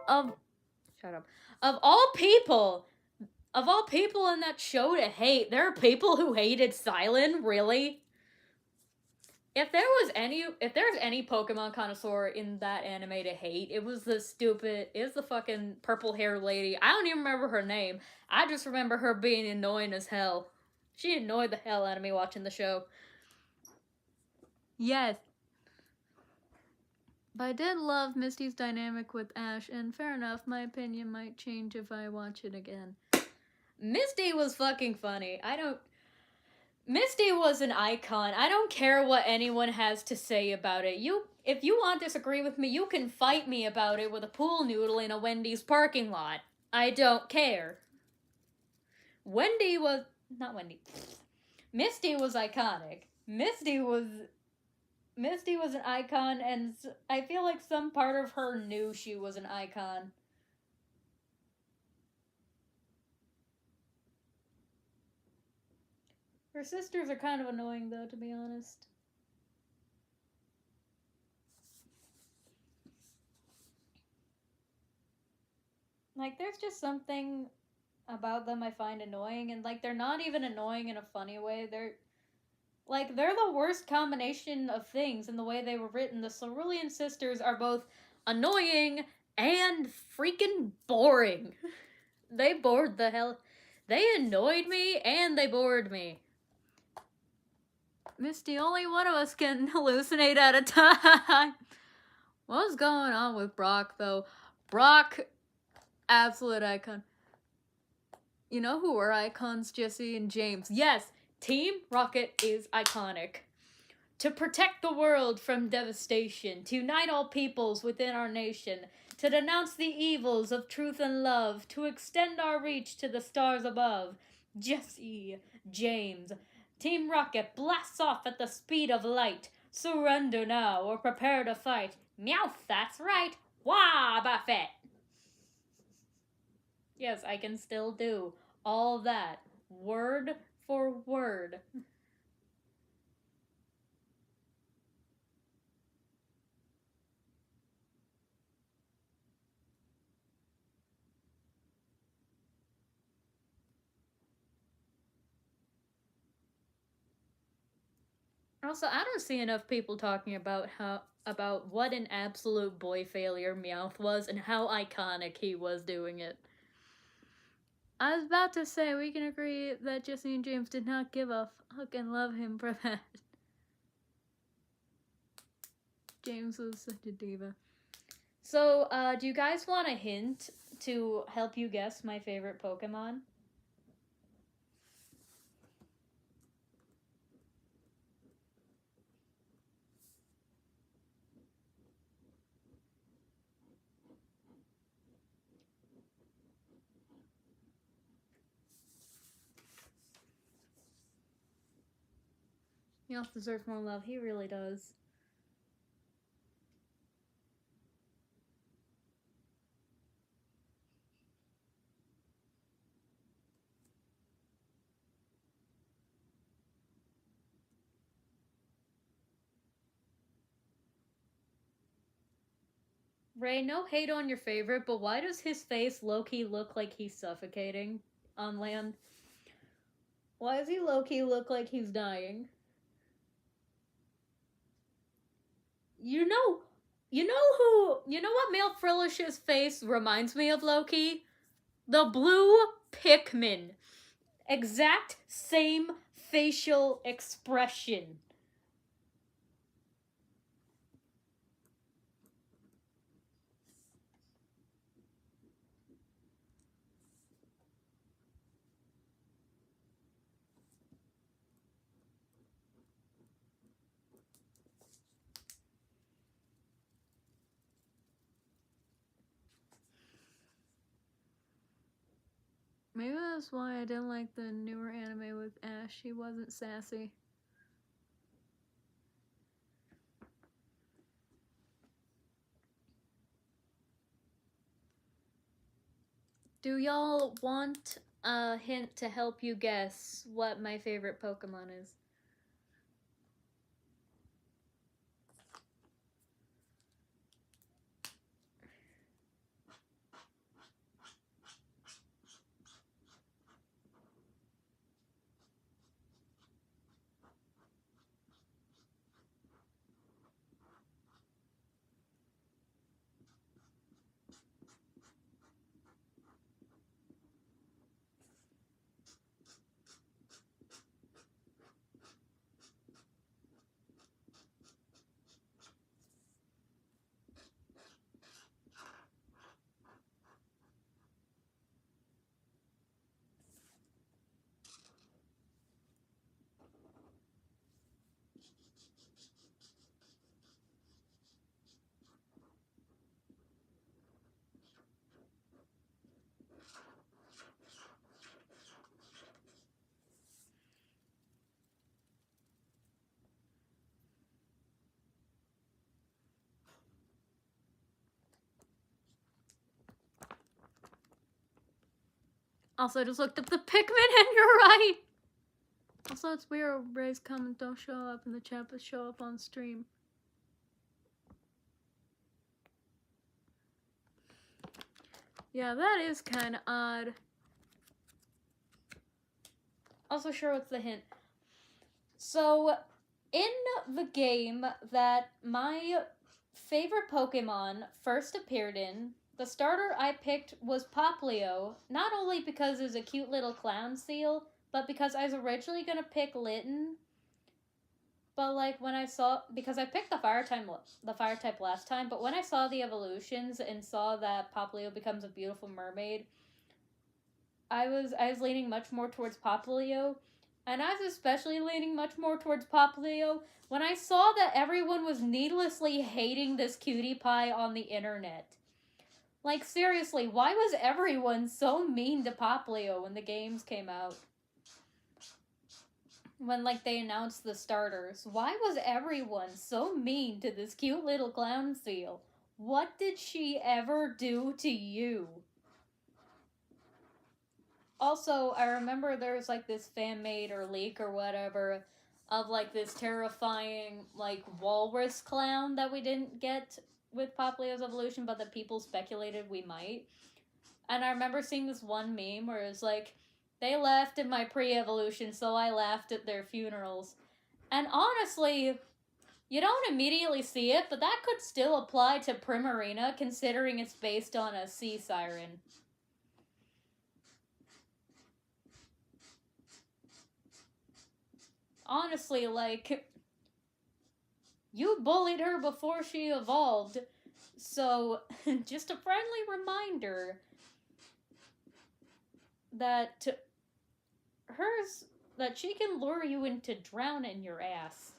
Shut up. Of all people in that show to hate, there are people who hated Silent? Really? If there's any Pokemon connoisseur in that anime to hate, it was the fucking purple haired lady. I don't even remember her name. I just remember her being annoying as hell. She annoyed the hell out of me watching the show. Yes. But I did love Misty's dynamic with Ash, and fair enough, my opinion might change if I watch it again. Misty was fucking funny. Misty was an icon. I don't care what anyone has to say about it. If you want to disagree with me, you can fight me about it with a pool noodle in a Wendy's parking lot. I don't care. Misty was iconic. Misty was an icon, and I feel like some part of her knew she was an icon. Her sisters are kind of annoying, though, to be honest. Like, there's just something about them I find annoying, and like, they're not even annoying in a funny way. Like, they're the worst combination of things in the way they were written. The Cerulean sisters are both annoying and freaking boring. They bored the hell. They annoyed me and they bored me. Misty, only one of us can hallucinate at a time. What's going on with Brock, though? Brock, absolute icon. You know who are icons? Jesse and James. Yes, Team Rocket is iconic. To protect the world from devastation, to unite all peoples within our nation, to denounce the evils of truth and love, to extend our reach to the stars above. Jesse, James, Team Rocket blasts off at the speed of light. Surrender now or prepare to fight. Meowth, that's right. Wah, Buffett. Yes, I can still do all that, word for word. Also, I don't see enough people talking about what an absolute boy failure Meowth was and how iconic he was doing it. I was about to say we can agree that Jesse and James did not give a fuck and love him for that. James was such a diva. So, do you guys want a hint to help you guess my favorite Pokemon? Meowth deserves more love. He really does. Ray, no hate on your favorite, but why does his face low-key look like he's suffocating on land? Why does he low-key look like he's dying? You know what Male Frillish's face reminds me of, Loki? The blue Pikmin. Exact same facial expression. Maybe that's why I didn't like the newer anime with Ash. She wasn't sassy. Do y'all want a hint to help you guess what my favorite Pokemon is? Also, I just looked up the Pikmin and you're right! Also, it's weird Ray's comments don't show up in the chat, but show up on stream. Yeah, that is kind of odd. Also, sure, what's the hint? So, in the game that my favorite Pokemon first appeared in, the starter I picked was Poplio, not only because it's a cute little clown seal, but because I was originally gonna pick Litten. But like when I saw, because I picked the fire type last time, but when I saw the evolutions and saw that Poplio becomes a beautiful mermaid, I was leaning much more towards Poplio, and I was especially leaning much more towards Poplio when I saw that everyone was needlessly hating this cutie pie on the internet. Like seriously, why was everyone so mean to Poplio when the games came out? When like they announced the starters, why was everyone so mean to this cute little clown seal? What did she ever do to you? Also, I remember there was like this fan made or leak or whatever of like this terrifying like walrus clown that we didn't get with Poplio's evolution, but that people speculated we might. And I remember seeing this one meme where it was like, they laughed at my pre-evolution, so I laughed at their funerals. And honestly, you don't immediately see it, but that could still apply to Primarina, considering it's based on a sea siren. Honestly, like, you bullied her before she evolved, so just a friendly reminder that that she can lure you into drowning your ass.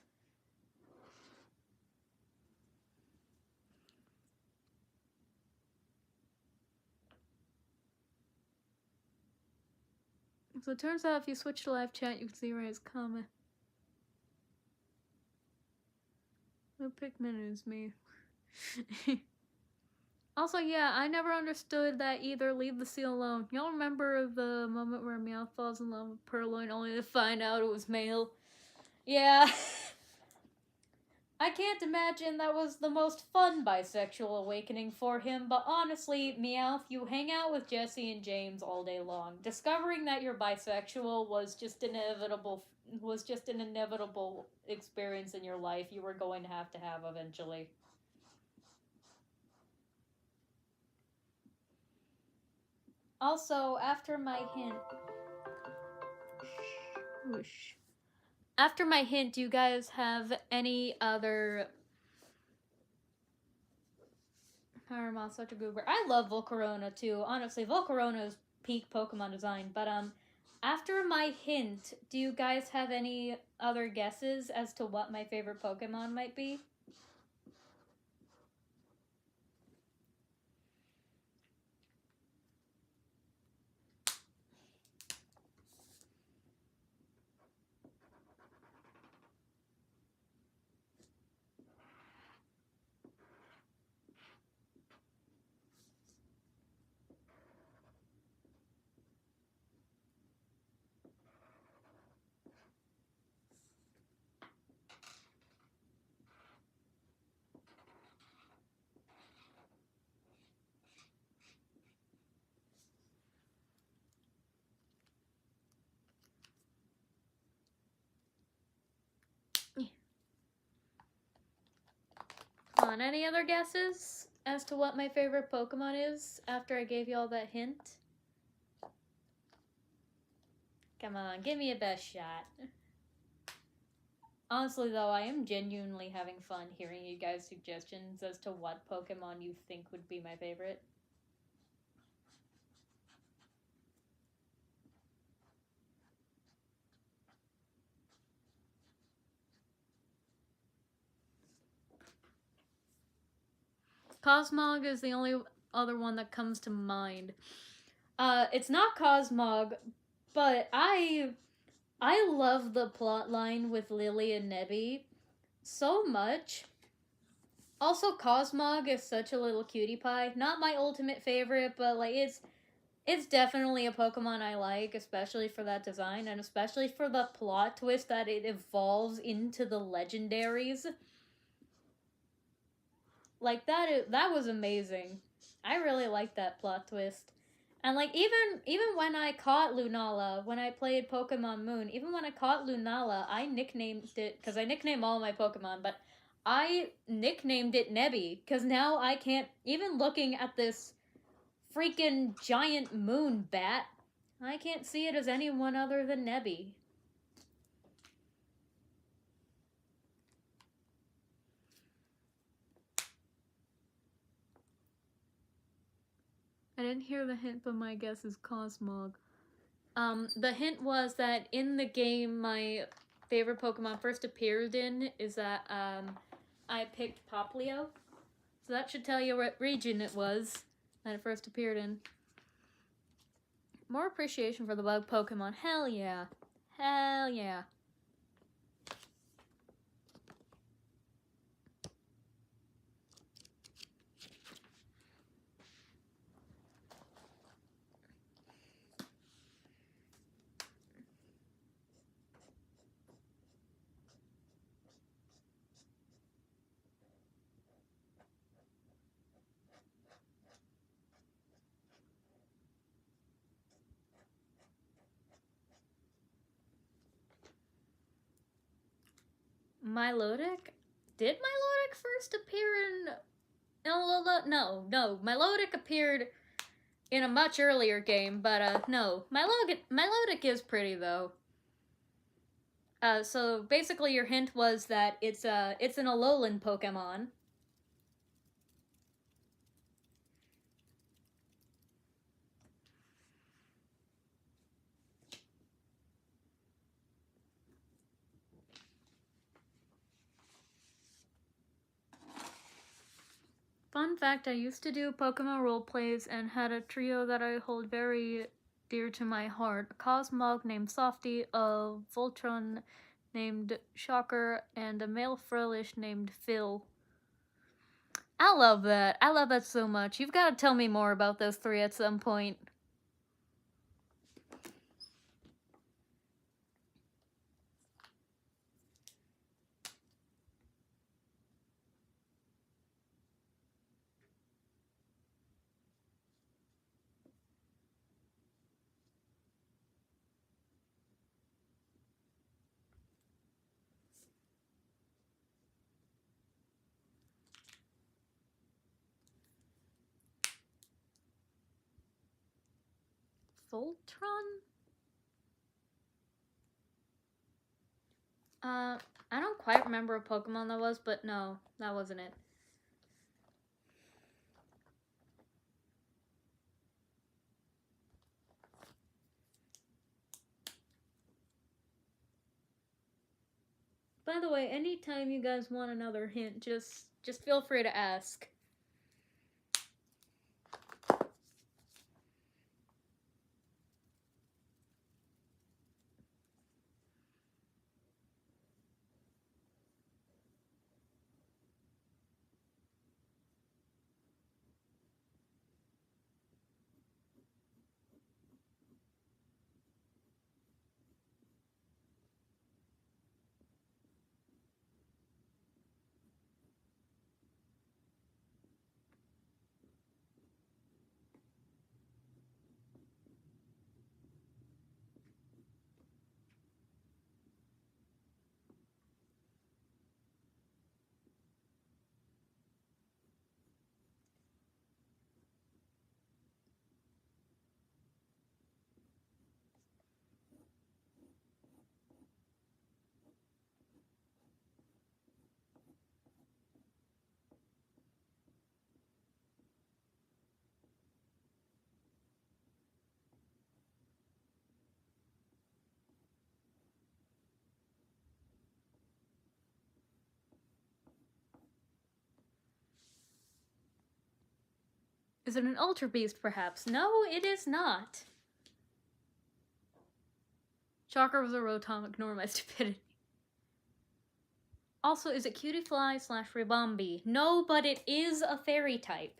So it turns out if you switch to live chat, you can see Ray's comment. No Pikmin is me. Also, yeah, I never understood that either. Leave the seal alone. Y'all remember the moment where Meowth falls in love with Purloin only to find out it was male? Yeah. I can't imagine that was the most fun bisexual awakening for him, but honestly, Meowth, you hang out with Jesse and James all day long. Discovering that you're bisexual was just an inevitable experience in your life you were going to have eventually. Also, after my hint... Whoosh. After my hint, do you guys have any other... Paramount's such a goober. I love Volcarona too. Honestly, Volcarona is peak Pokemon design. But after my hint, do you guys have any other guesses as to what my favorite Pokemon might be? Come on, any other guesses as to what my favorite Pokemon is after I gave you all that hint? Come on, give me a best shot. Honestly, though, I am genuinely having fun hearing you guys' suggestions as to what Pokemon you think would be my favorite. Cosmog is the only other one that comes to mind. It's not Cosmog, but I love the plot line with Lily and Nebby so much. Also, Cosmog is such a little cutie pie. Not my ultimate favorite, but like it's definitely a Pokemon I like, especially for that design and especially for the plot twist that it evolves into the legendaries. Like that was amazing. I really liked that plot twist. And like even when I caught Lunala, when I played Pokemon Moon, even when I caught Lunala, I nicknamed it, because I nickname all my Pokemon, but I nicknamed it Nebby, because now I can't, even looking at this freaking giant moon bat, I can't see it as anyone other than Nebby. I didn't hear the hint, but my guess is Cosmog. The hint was that in the game my favorite Pokemon first appeared in is that, I picked Poplio. So that should tell you what region it was that it first appeared in. More appreciation for the bug Pokemon. Hell yeah. Hell yeah. Milotic? Did Milotic first appear in Alola? No. Milotic appeared in a much earlier game, but no. Milotic is pretty though. So basically your hint was that it's an Alolan Pokemon. Fun fact, I used to do Pokemon roleplays and had a trio that I hold very dear to my heart. A Cosmog named Softy, a Voltron named Shocker, and a male Frillish named Phil. I love that. I love that so much. You've got to tell me more about those three at some point. Voltron? I don't quite remember what Pokemon that was, but no, that wasn't it. By the way, anytime you guys want another hint, just feel free to ask. Is it an Ultra Beast, perhaps? No, it is not. Shocker was a Rotom, ignore my stupidity. Also, is it Cutiefly / Ribombee? No, but it is a fairy type.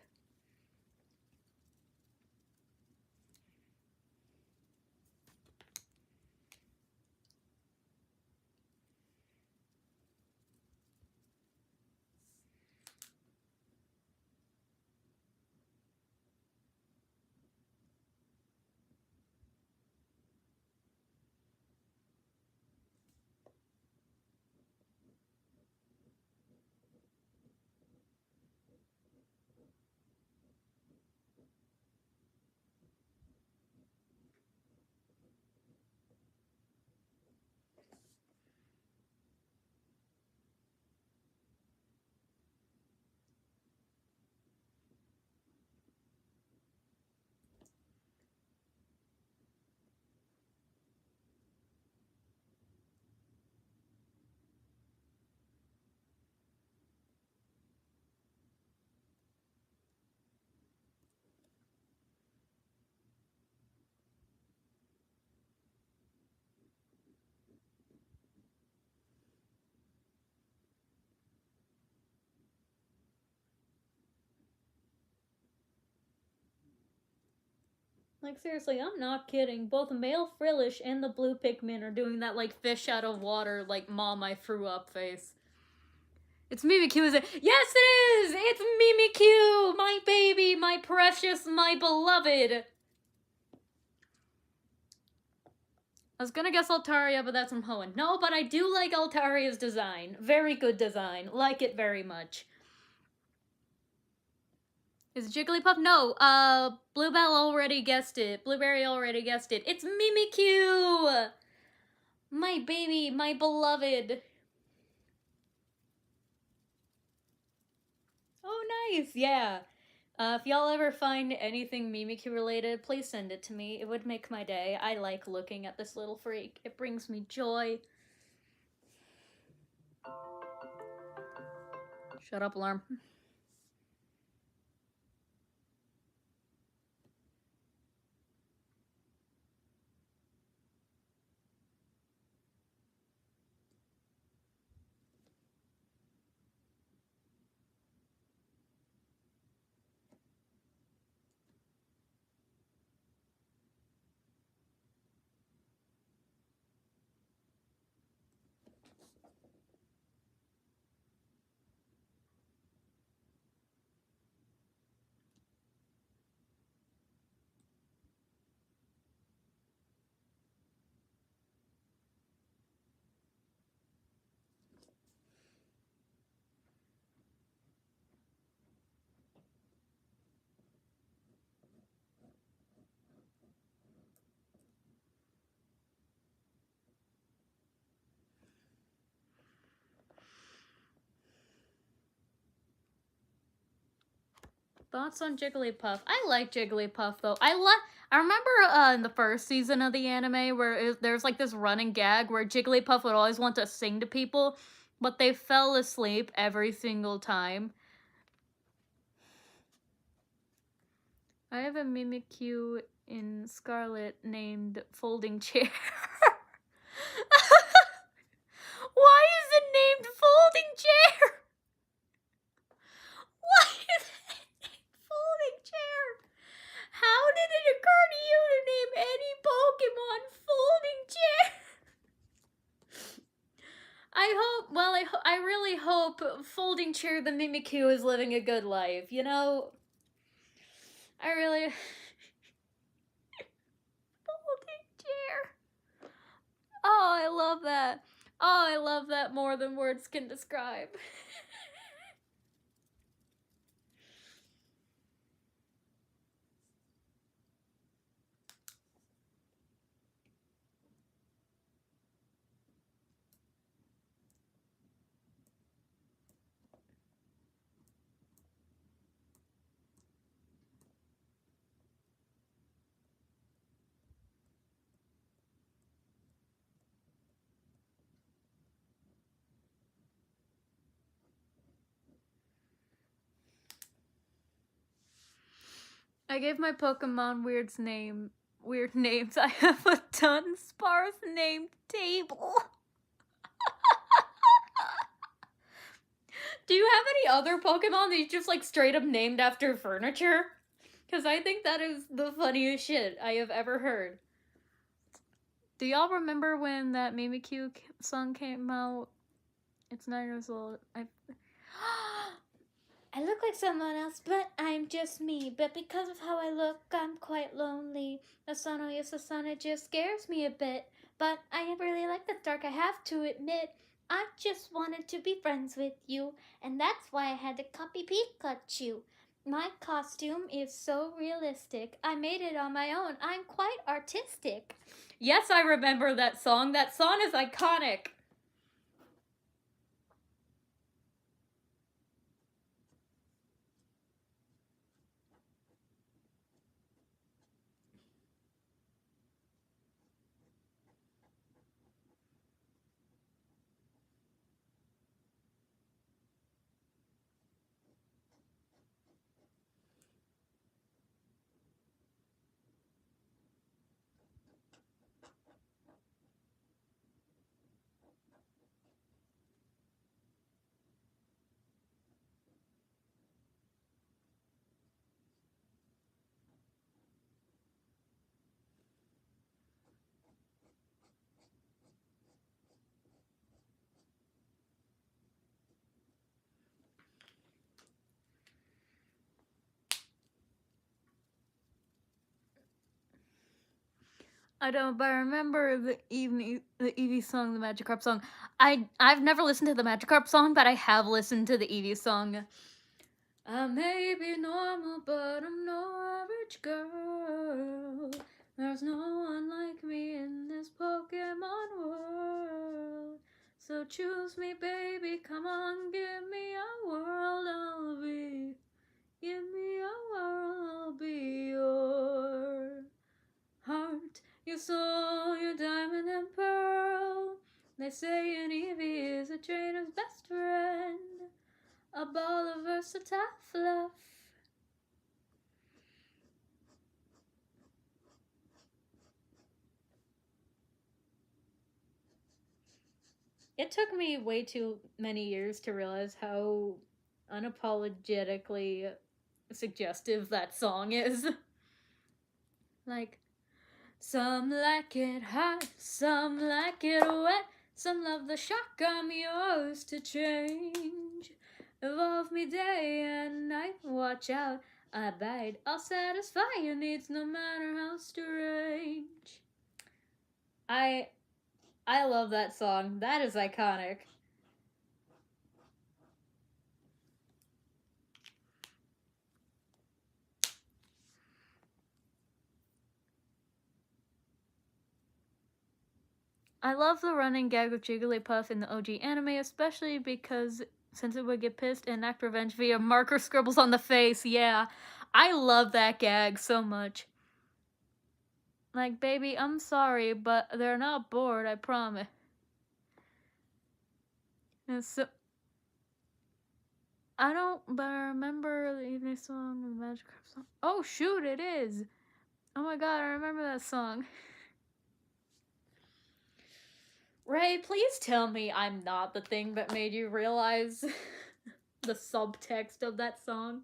Like, seriously, I'm not kidding. Both male Frillish and the blue Pikmin are doing that, like, fish out of water, like, Mom, I threw up face. It's Mimikyu, is it? Yes, it is! It's Mimikyu! My baby, my precious, my beloved! I was gonna guess Altaria, but that's from Hoenn. No, but I do like Altaria's design. Very good design. Like it very much. Is it Jigglypuff? No, Bluebell already guessed it. Blueberry already guessed it. It's Mimikyu! My baby, my beloved. Oh, nice, yeah. If y'all ever find anything Mimikyu related, please send it to me. It would make my day. I like looking at this little freak. It brings me joy. Shut up, alarm. Thoughts on Jigglypuff? I like Jigglypuff though. I remember in the first season of the anime where there's like this running gag where Jigglypuff would always want to sing to people, but they fell asleep every single time. I have a Mimikyu in Scarlet named Folding Chair. Why is it named Folding Chair? Why is it named Folding Chair? How did it occur to you to name any Pokemon Folding Chair? I really hope Folding Chair the Mimikyu is living a good life, you know? I really... Folding Chair. Oh, I love that. Oh, I love that more than words can describe. I gave my Pokemon weird names. I have a Dunsparce named Table. Do you have any other Pokemon that you just like straight up named after furniture? Because I think that is the funniest shit I have ever heard. Do y'all remember when that Mimikyu song came out? It's 9 years old. I look like someone else, but I'm just me. But because of how I look, I'm quite lonely. The sun, oh yes, the sun, it just scares me a bit. But I really like the dark, I have to admit. I just wanted to be friends with you, and that's why I had to copy Pikachu. My costume is so realistic. I made it on my own. I'm quite artistic. Yes, I remember that song. That song is iconic. I don't, but I remember the Eevee song, the Magikarp song. I've never listened to the Magikarp song, but I have listened to the Eevee song. I may be normal, but I'm no average girl. There's no one like me in this Pokemon world. So choose me, baby, come on, give me a world, give me a world, I'll be your heart, your soul, your diamond and pearl. They say an Eevee is a trainer's best friend, a ball of versatile fluff. It took me way too many years to realize how unapologetically suggestive that song is. Like, some like it hot, some like it wet, some love the shock, I'm yours to change. Evolve me day and night, watch out, I bite, I'll satisfy your needs no matter how strange. I love that song. That is iconic. I love the running gag of Jigglypuff in the OG anime, especially because since it would get pissed and act revenge via marker scribbles on the face. Yeah, I love that gag so much. Like, baby, I'm sorry, but they're not bored, I promise. And so, I don't, but I remember the evening song and the Magikarp song. Oh shoot, it is! Oh my god, I remember that song. Ray, please tell me I'm not the thing that made you realize the subtext of that song.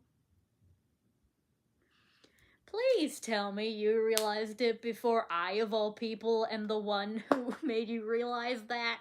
Please tell me you realized it before I, of all people, am the one who made you realize that.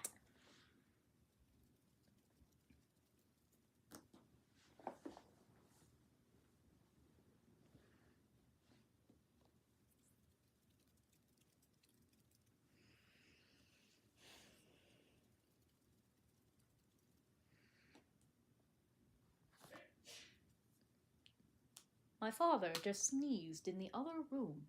My father just sneezed in the other room.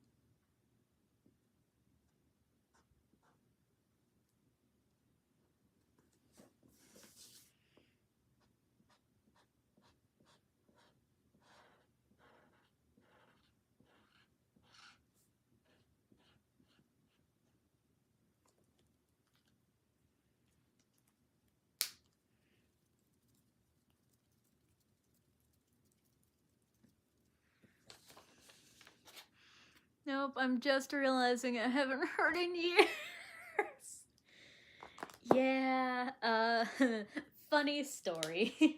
Nope, I'm just realizing I haven't heard in years. Yeah, funny story.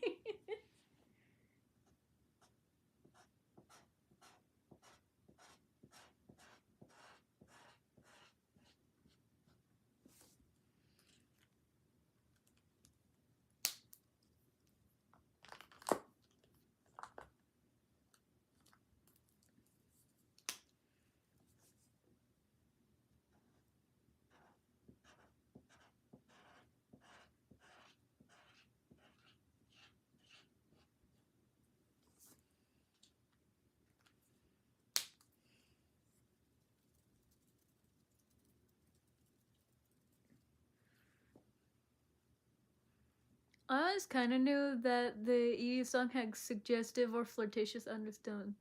I always kind of knew that the EU song had suggestive or flirtatious undertones.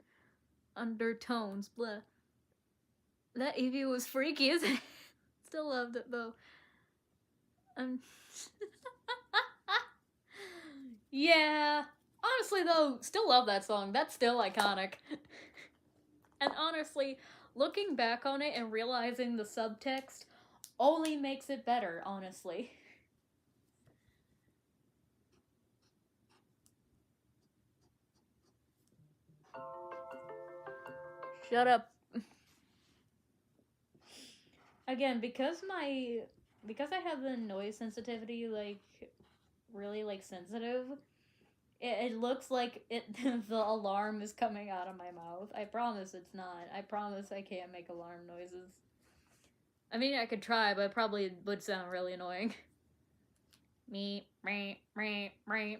Blah. That Eevee was freaky, isn't it? Still loved it though. Yeah. Honestly though, still love that song. That's still iconic. And honestly, looking back on it and realizing the subtext only makes it better, honestly. Shut up. Again, because I have the noise sensitivity like really like sensitive, it looks like it the alarm is coming out of my mouth. I promise it's not. I promise I can't make alarm noises. I mean, I could try, but it probably would sound really annoying. Me, me, me, me.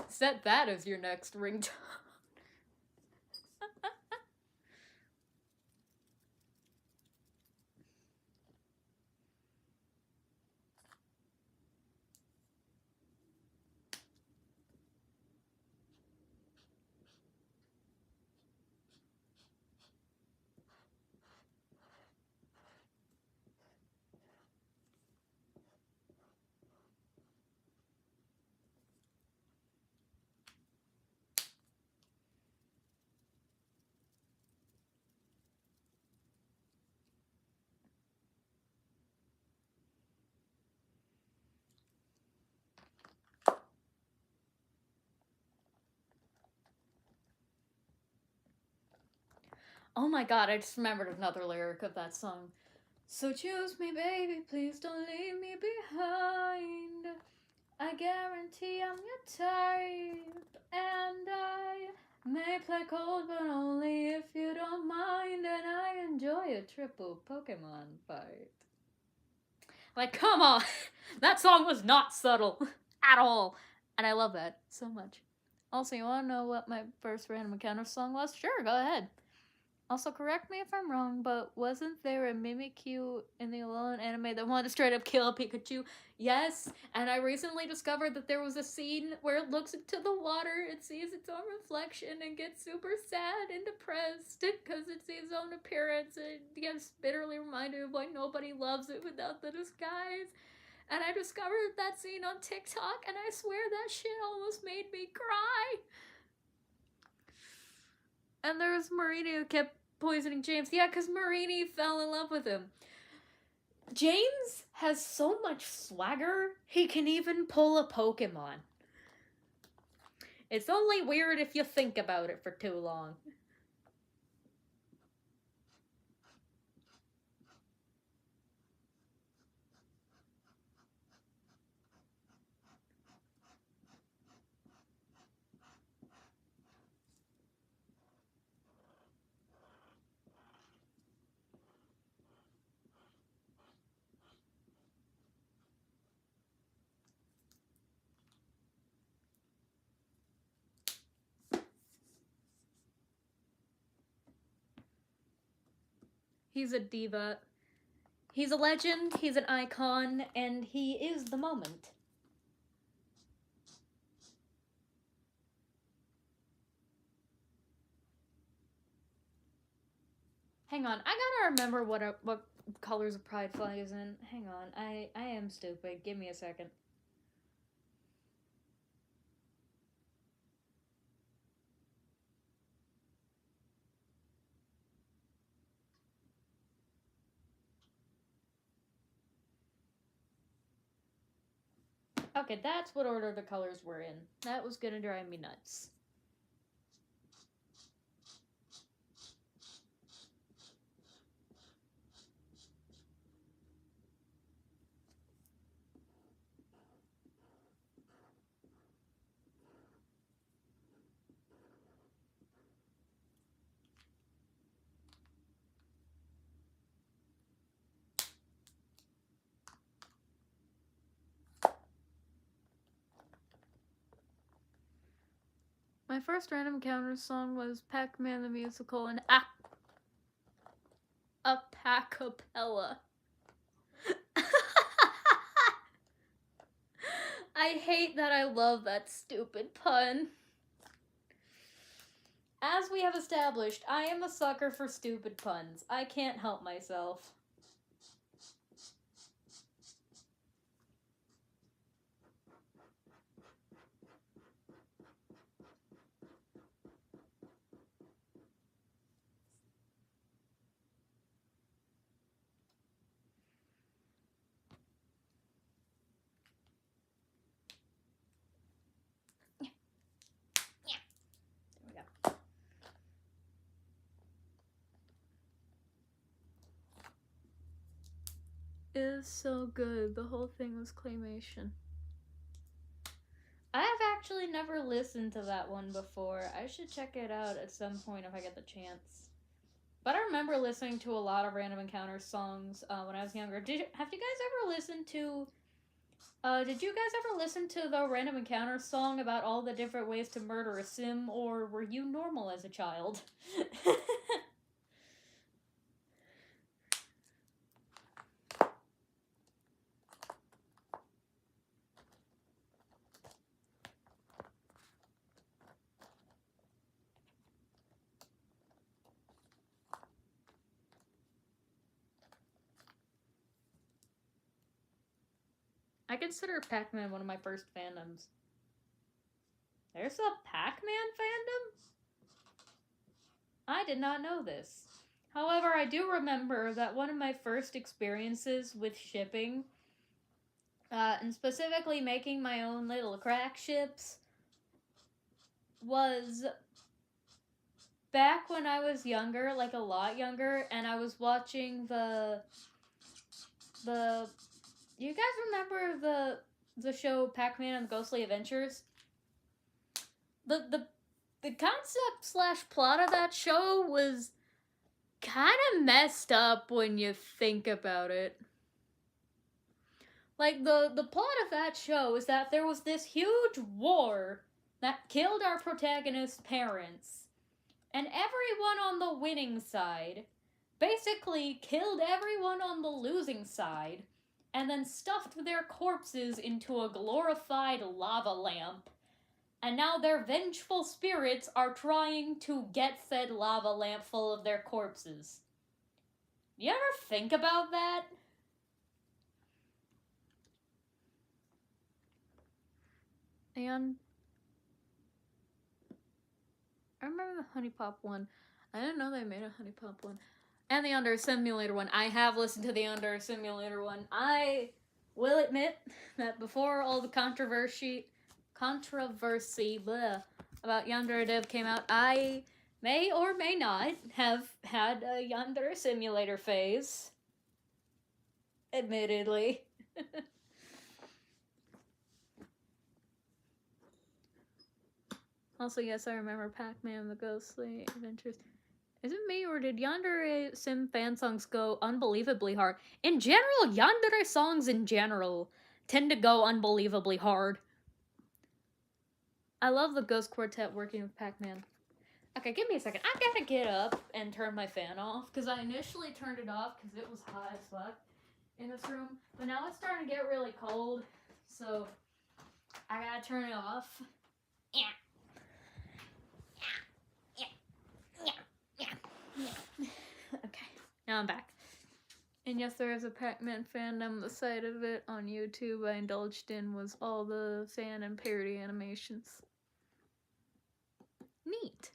Set that as your next ringtone. Oh my god, I just remembered another lyric of that song. So choose me, baby, please don't leave me behind. I guarantee I'm your type, and I may play cold, but only if you don't mind, and I enjoy a triple Pokemon fight. Like, come on! That song was not subtle at all, and I love that so much. Also, you want to know what my first random encounter song was? Sure, go ahead. Also, correct me if I'm wrong, but wasn't there a Mimikyu in the Alone anime that wanted to straight up kill a Pikachu? Yes, and I recently discovered that there was a scene where it looks into the water, it sees its own reflection, and gets super sad and depressed because it sees its own appearance, and it gets bitterly reminded of why nobody loves it without the disguise. And I discovered that scene on TikTok, and I swear that shit almost made me cry. And there was Marini who kept poisoning James. Yeah, because Marini fell in love with him. James has so much swagger, he can even pull a Pokemon. It's only weird if you think about it for too long. He's a diva. He's a legend, he's an icon, and he is the moment. Hang on, I gotta remember what colors a pride flag is in. Hang on, I am stupid. Give me a second. Okay, that's what order the colors were in. That was gonna drive me nuts. My first random encounter song was Pac-Man the Musical and a Pacapella. I hate that I love that stupid pun. As we have established, I am a sucker for stupid puns. I can't help myself. It is so good. The whole thing was claymation. I have actually never listened to that one before. I should check it out at some point if I get the chance. But I remember listening to a lot of Random Encounters songs when I was younger. Have you guys ever listened to? Did you guys ever listen to the Random Encounters song about all the different ways to murder a sim, or were you normal as a child? I consider Pac-Man one of my first fandoms. There's a Pac-Man fandom? I did not know this. However, I do remember that one of my first experiences with shipping, and specifically making my own little crack ships, was back when I was younger, like a lot younger, and I was watching the you guys remember the show Pac-Man and the Ghostly Adventures? The concept slash plot of that show was kind of messed up when you think about it. Like, the plot of that show is that there was this huge war that killed our protagonist's parents, and everyone on the winning side basically killed everyone on the losing side, and then stuffed their corpses into a glorified lava lamp. And now their vengeful spirits are trying to get said lava lamp full of their corpses. You ever think about that? And I remember the Honey Pop one. I didn't know they made a Honey Pop one. And the Under Simulator one. I have listened to the Under Simulator one. I will admit that before all the controversy about Yandere Dev came out, I may or may not have had a Yandere Simulator phase. Admittedly. Also, yes, I remember Pac-Man, the Ghostly Adventures. Is it me, or did Yandere Sim fan songs go unbelievably hard? In general, Yandere songs in general tend to go unbelievably hard. I love the Ghost Quartet working with Pac-Man. Okay, give me a second. I gotta get up and turn my fan off, because I initially turned it off because it was hot as fuck in this room. But now it's starting to get really cold, so I gotta turn it off. Yeah. Okay, now I'm back. And yes, there is a Pac-Man fandom. The side of it on YouTube I indulged in was all the fan and parody animations. Neat.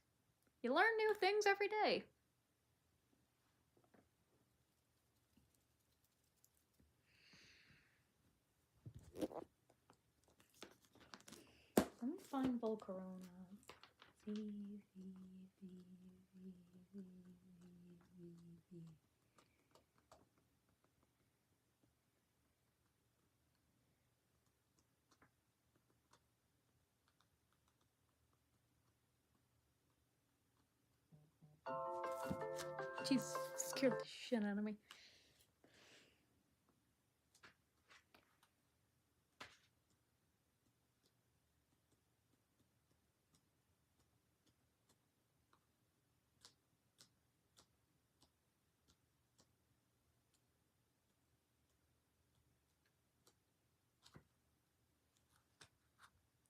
You learn new things every day. Let me find Volcarona. Jeez, scared the shit out of me.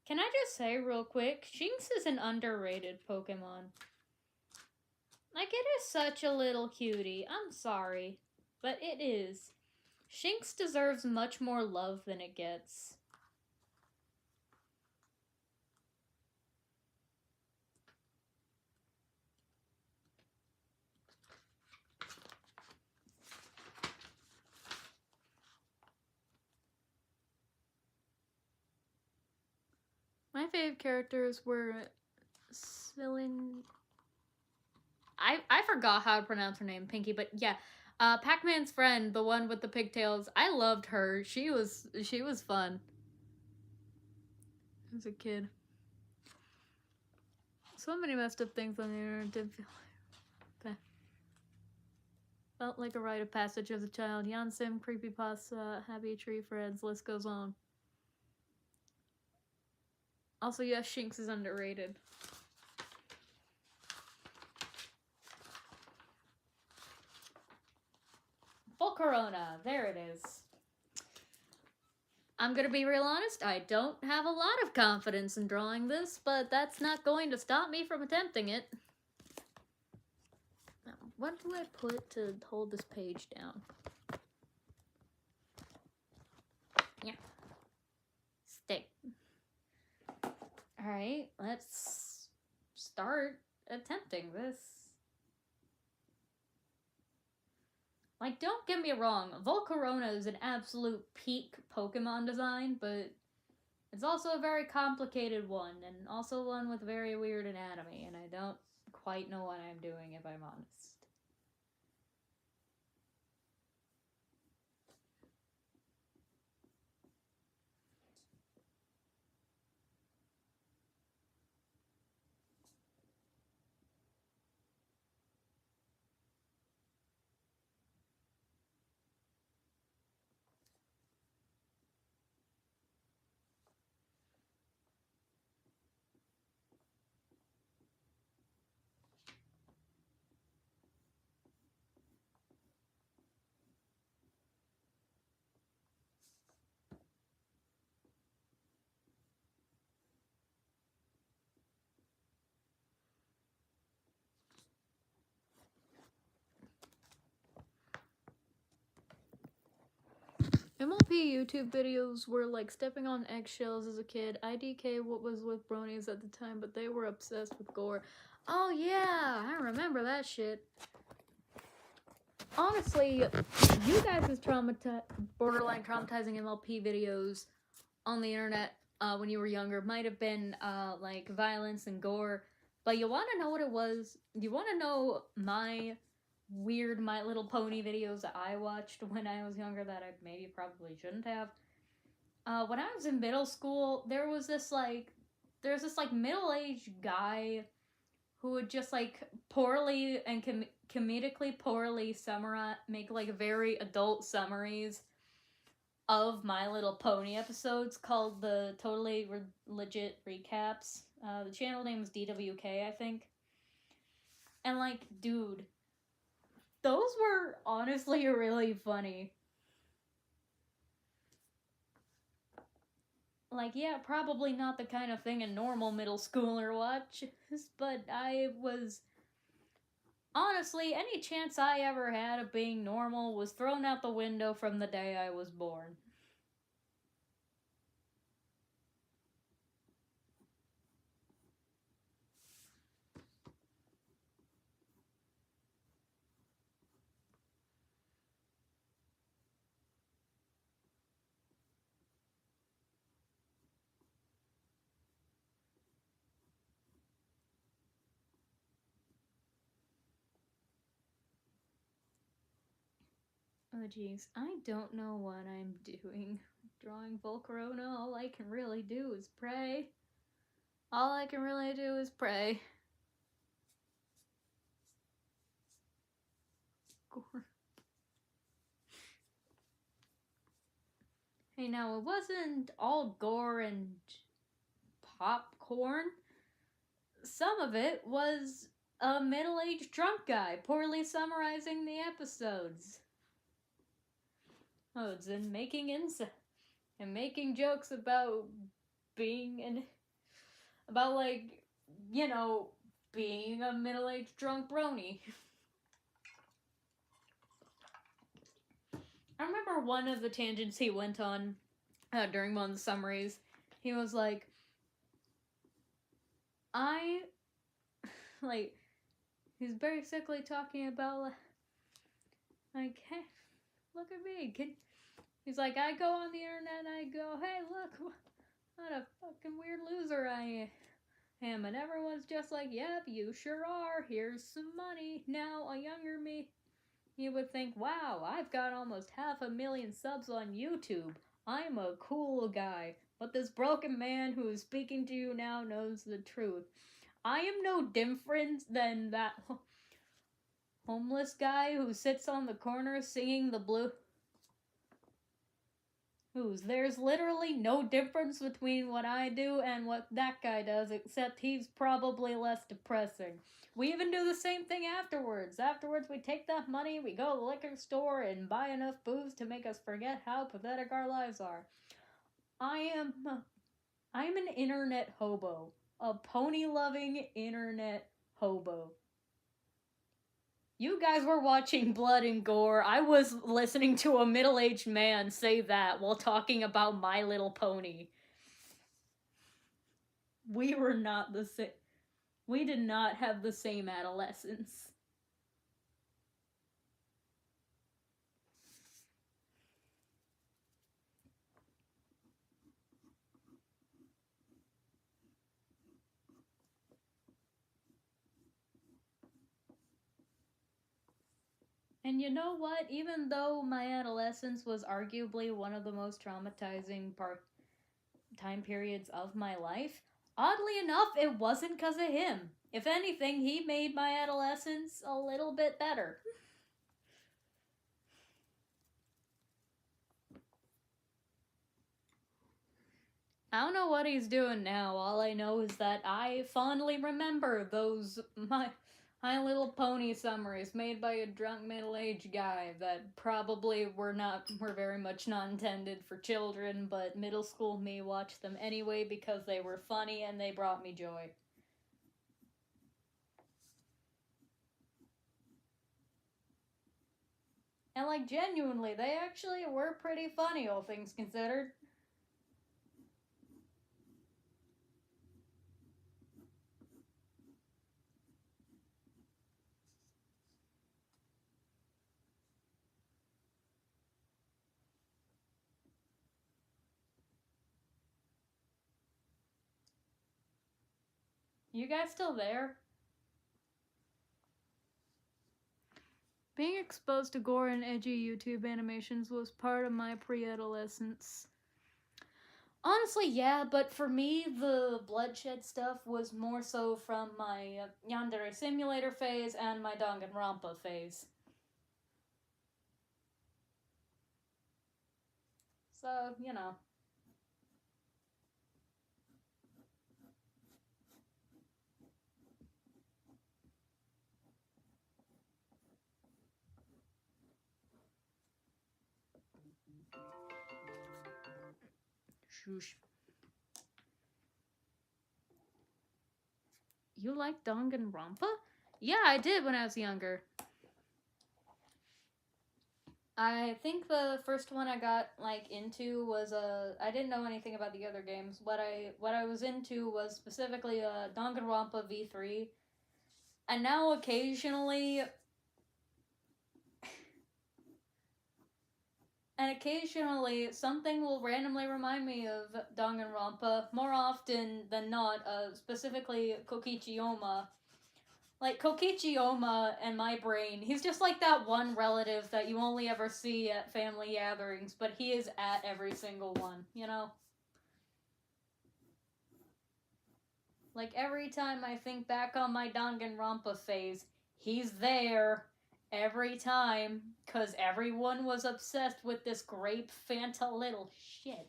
Can I just say real quick, Shinx is an underrated Pokemon. Like, it is such a little cutie. I'm sorry, but it is. Shinx deserves much more love than it gets. My fave characters were Cylin. I forgot how to pronounce her name, Pinky, but yeah. Pac-Man's friend, the one with the pigtails, I loved her. She was fun. As a kid. So many messed up things on the internet did feel like. Felt like a rite of passage as a child. Yansim, creepypasta, happy tree friends, list goes on. Also, yes, Shinx is underrated. Full Corona, there it is. I'm gonna be real honest, I don't have a lot of confidence in drawing this, but that's not going to stop me from attempting it. Now, what do I put to hold this page down? Yeah. Stick. Alright, let's start attempting this. Like, don't get me wrong, Volcarona is an absolute peak Pokemon design, but it's also a very complicated one, and also one with very weird anatomy, and I don't quite know what I'm doing, if I'm honest. MLP YouTube videos were like stepping on eggshells as a kid. IDK what was with bronies at the time, but they were obsessed with gore. Oh yeah, I remember that shit. Honestly, you guys' borderline traumatizing MLP videos on the internet when you were younger might have been like violence and gore, but you want to know what it was? You want to know my weird My Little Pony videos that I watched when I was younger that I maybe probably shouldn't have? When I was in middle school, there's this middle-aged guy who would just like poorly and comedically poorly make like very adult summaries of My Little Pony episodes called the Totally Legit Recaps. The channel name is DWK, I think. And like, dude, those were honestly really funny. Like, yeah, probably not the kind of thing a normal middle schooler watches, but I was... Honestly, any chance I ever had of being normal was thrown out the window from the day I was born. Oh jeez, I don't know what I'm doing. Drawing Volcarona, all I can really do is pray. All I can really do is pray. Gore. Hey, now it wasn't all gore and popcorn. Some of it was a middle-aged drunk guy poorly summarizing the episodes. Oh, and making jokes about being about like, you know, being a middle-aged drunk brony. I remember one of the tangents he went on during one of the summaries. He was like, like, he's basically talking about, like, hey, look at me. He's like, I go on the internet and I go, hey, look, what a fucking weird loser I am. And everyone's just like, yep, you sure are. Here's some money. Now, a younger me, you would think, wow, I've got almost 500,000 subs on YouTube. I'm a cool guy. But this broken man who is speaking to you now knows the truth. I am no different than that homeless guy who sits on the corner singing the blue... There's literally no difference between what I do and what that guy does, except he's probably less depressing. We even do the same thing afterwards. Afterwards, we take that money, we go to the liquor store and buy enough booze to make us forget how pathetic our lives are. I'm an internet hobo. A pony-loving internet hobo. You guys were watching blood and gore. I was listening to a middle-aged man say that while talking about My Little Pony. We were not the same. We did not have the same adolescence. And you know what? Even though my adolescence was arguably one of the most traumatizing time periods of my life, oddly enough, it wasn't because of him. If anything, he made my adolescence a little bit better. I don't know what he's doing now. All I know is that I fondly remember those My Little Pony summaries made by a drunk middle-aged guy that probably were very much not intended for children, but middle school me watched them anyway because they were funny and they brought me joy. And like genuinely, they actually were pretty funny, all things considered. You guys still there? Being exposed to gore and edgy YouTube animations was part of my pre-adolescence. Honestly, yeah, but for me, the bloodshed stuff was more so from my Yandere Simulator phase and my Danganronpa phase. So, you know. Shush. You like Danganronpa? Yeah, I did when I was younger. I think the first one I got into was I didn't know anything about the other games. What I was into was specifically Danganronpa V3. And now occasionally something will randomly remind me of Danganronpa more often than not, specifically Kokichiyoma. Like, Kokichiyoma and my brain, he's just like that one relative that you only ever see at family gatherings, but he is at every single one, you know? Like, every time I think back on my Danganronpa phase, he's there every time, because everyone was obsessed with this grape Fanta little shit.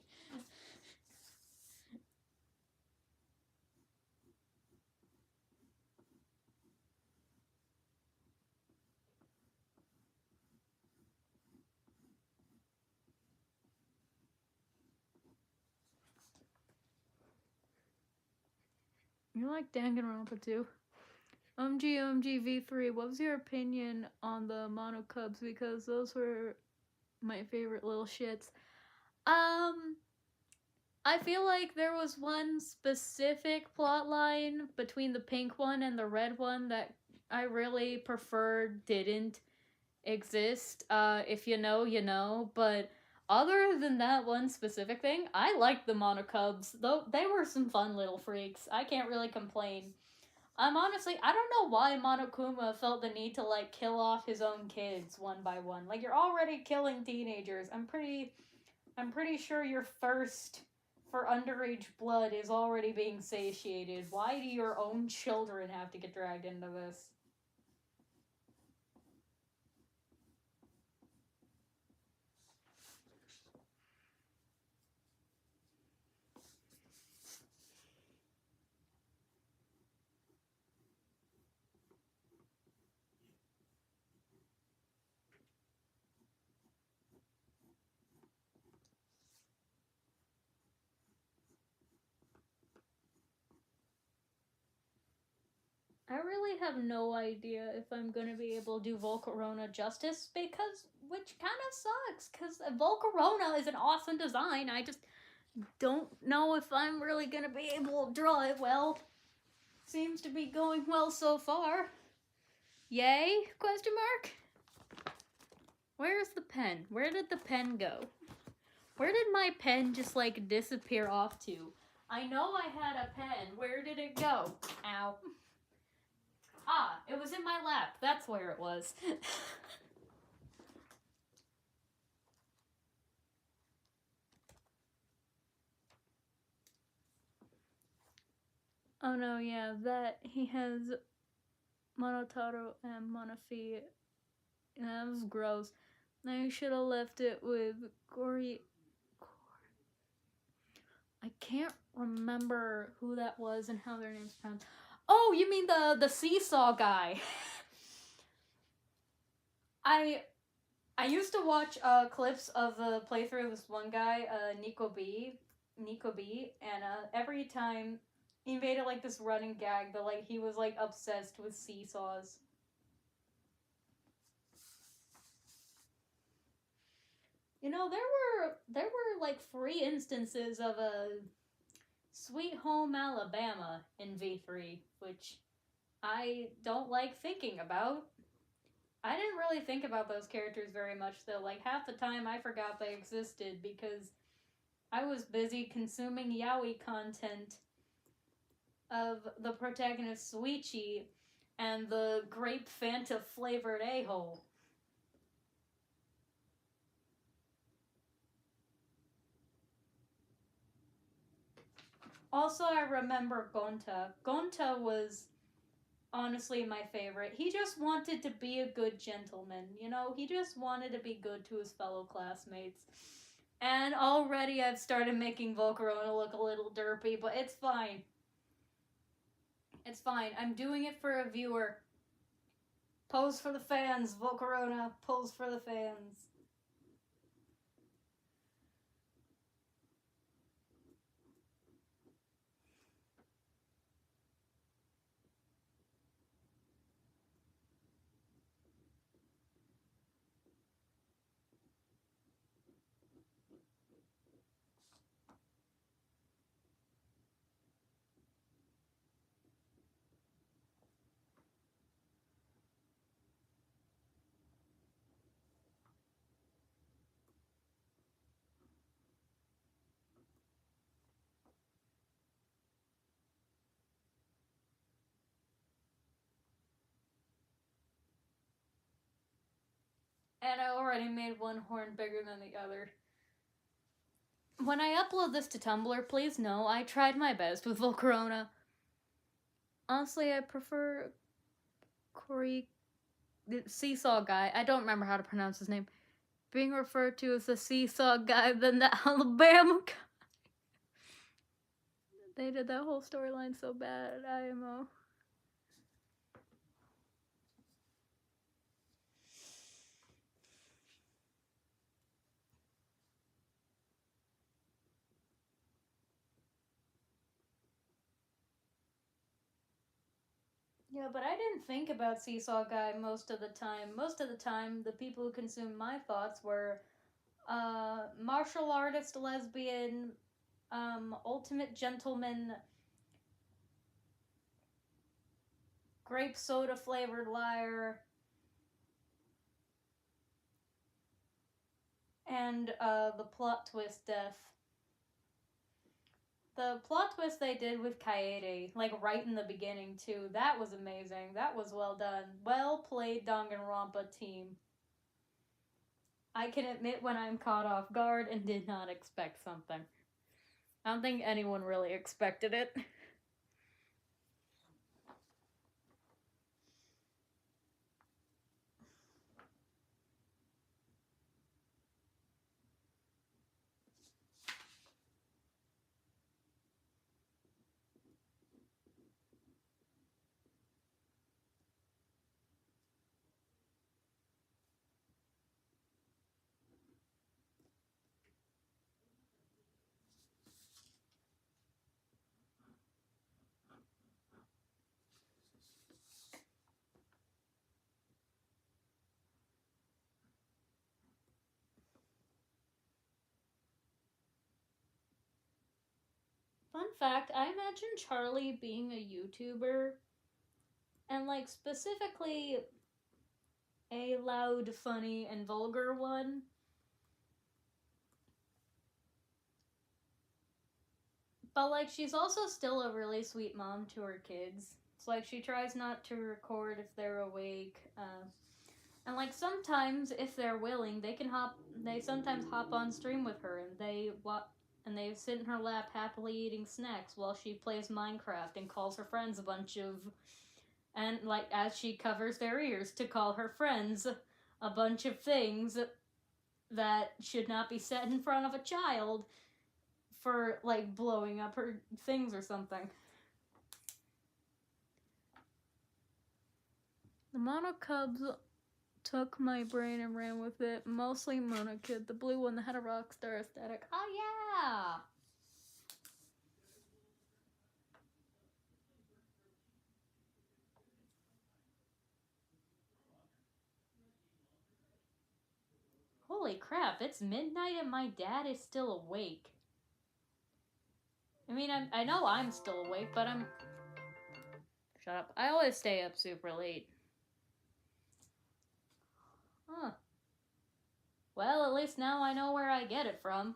You like Danganronpa too? V3, what was your opinion on the Mono Cubs? Because those were my favorite little shits. I feel like there was one specific plot line between the pink one and the red one that I really preferred didn't exist. If you know, you know. But other than that one specific thing, I liked the Monocubs. Though they were some fun little freaks. I can't really complain. I don't know why Monokuma felt the need to kill off his own kids one by one. Like, you're already killing teenagers. I'm pretty sure your thirst for underage blood is already being satiated. Why do your own children have to get dragged into this? I really have no idea if I'm gonna be able to do Volcarona justice, which kind of sucks, because Volcarona is an awesome design. I just don't know if I'm really gonna be able to draw it well. Seems to be going well so far. Yay? Question mark? Where's the pen? Where did the pen go? Where did my pen just like disappear off to? I know I had a pen. Where did it go? Ow. Ah, it was in my lap. That's where it was. Oh no, yeah, that he has Monotaro and Monofi. That was gross. I should have left it with Gory. I can't remember who that was and how their names pronounced. Oh, you mean the seesaw guy? I used to watch clips of the playthrough of this one guy, Nico B, and every time he made it like this running gag that like he was like obsessed with seesaws. You know, there were like 3 instances of a Sweet Home Alabama in V3, which I don't like thinking about. I didn't really think about those characters very much though. Like half the time I forgot they existed because I was busy consuming yaoi content of the protagonist Suichi and the grape Fanta flavored a-hole. Also, I remember Gonta. Gonta was honestly my favorite. He just wanted to be a good gentleman, you know? He just wanted to be good to his fellow classmates. And already I've started making Volcarona look a little derpy, but it's fine. It's fine. I'm doing it for a viewer. Pose for the fans, Volcarona. Pose for the fans. And I already made one horn bigger than the other. When I upload this to Tumblr, please know I tried my best with Volcarona. Honestly, I prefer the seesaw guy. I don't remember how to pronounce his name. Being referred to as the seesaw guy than the Alabama guy. They did that whole storyline so bad, IMO. Yeah, but I didn't think about Seesaw Guy most of the time. Most of the time, the people who consumed my thoughts were martial artist, lesbian, ultimate gentleman, grape soda flavored liar, and the plot twist death. The plot twist they did with Kaede, like right in the beginning too, that was amazing. That was well done. Well played, Danganronpa team. I can admit when I'm caught off guard and did not expect something. I don't think anyone really expected it. Fun fact, I imagine Charlie being a YouTuber, and like specifically a loud, funny, and vulgar one. But like she's also still a really sweet mom to her kids. It's like she tries not to record if they're awake. And like sometimes, if they're willing, they can hop. They sometimes hop on stream with her, and they sit in her lap happily eating snacks while she plays Minecraft and calls her friends a bunch of, and like as she covers their ears to call her friends a bunch of things that should not be said in front of a child for like blowing up her things or something. The Mono Cubs took my brain and ran with it. Mostly Mono Kid, the blue one that had a rock star aesthetic. Oh yeah! Holy crap, it's midnight and my dad is still awake. I mean, I know I'm still awake, but I'm... Shut up. I always stay up super late. Huh. Well, at least now I know where I get it from.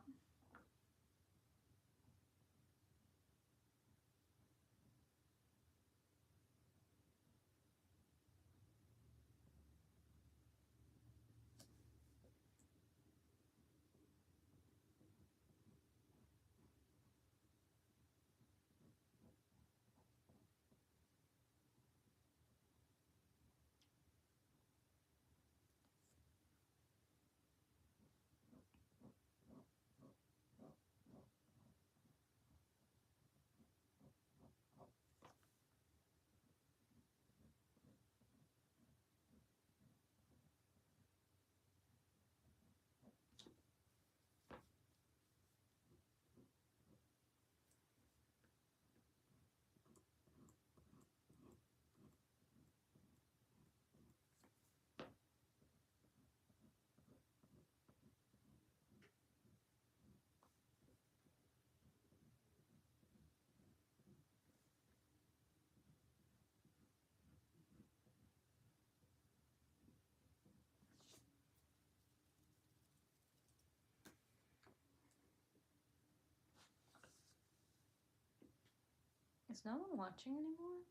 Is no one watching anymore?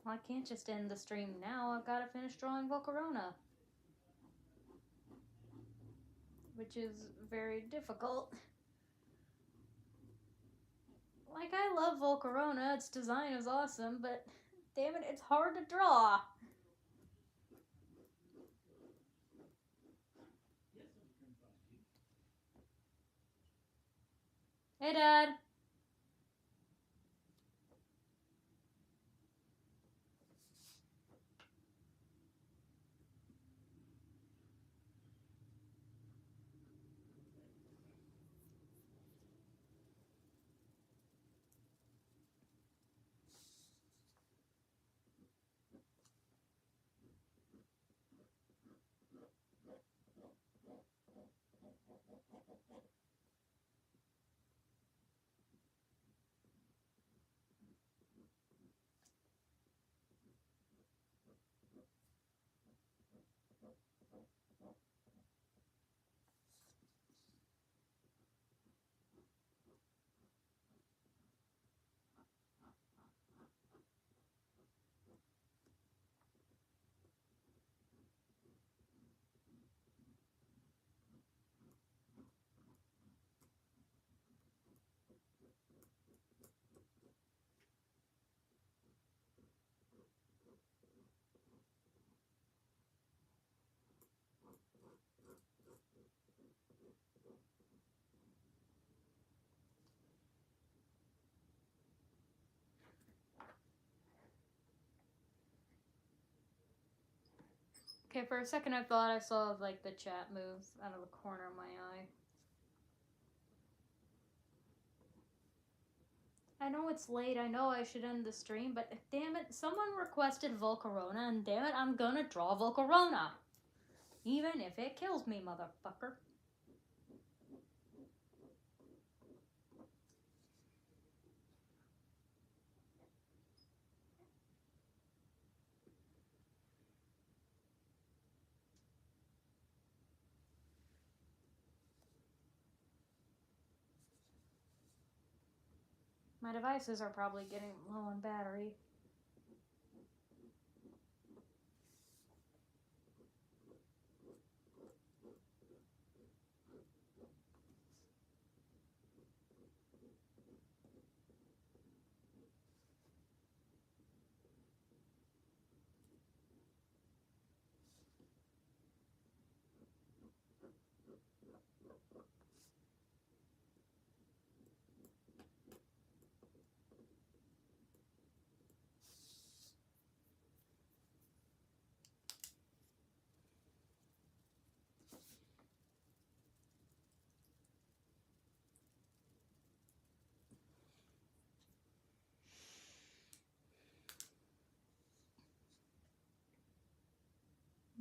Well, I can't just end the stream now. I've got to finish drawing Volcarona. Which is very difficult. Like, I love Volcarona. Its design is awesome, but damn it, it's hard to draw. Hey, Dad. Okay, for a second I thought I saw, like, the chat move out of the corner of my eye. I know it's late. I know I should end the stream, but damn it, someone requested Volcarona, and damn it, I'm gonna draw Volcarona. Even if it kills me, motherfucker. My devices are probably getting low on battery.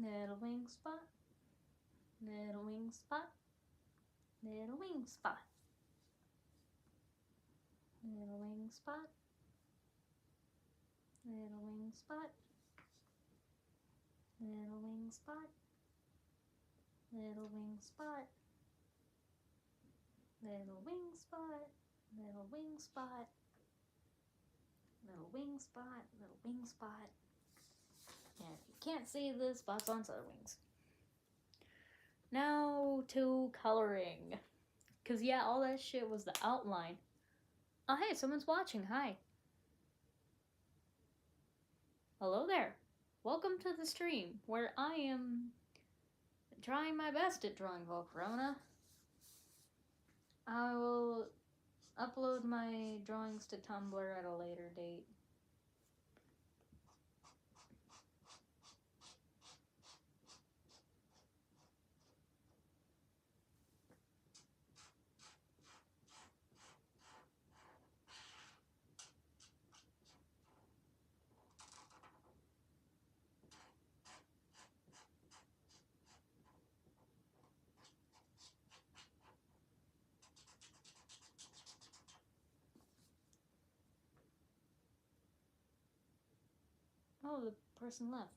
Little wing spot. Little wing spot. Little wing spot. Little wing spot. Little wing spot. Little wing spot. Little wing spot. Little wing spot. Little wing spot. Little wing spot. Little wing spot. And if you can't see the spots on other wings. Now to coloring. Cause yeah, all that shit was the outline. Oh hey, someone's watching. Hi. Hello there. Welcome to the stream where I am trying my best at drawing Volcarona. I will upload my drawings to Tumblr at a later date. Oh, the person left.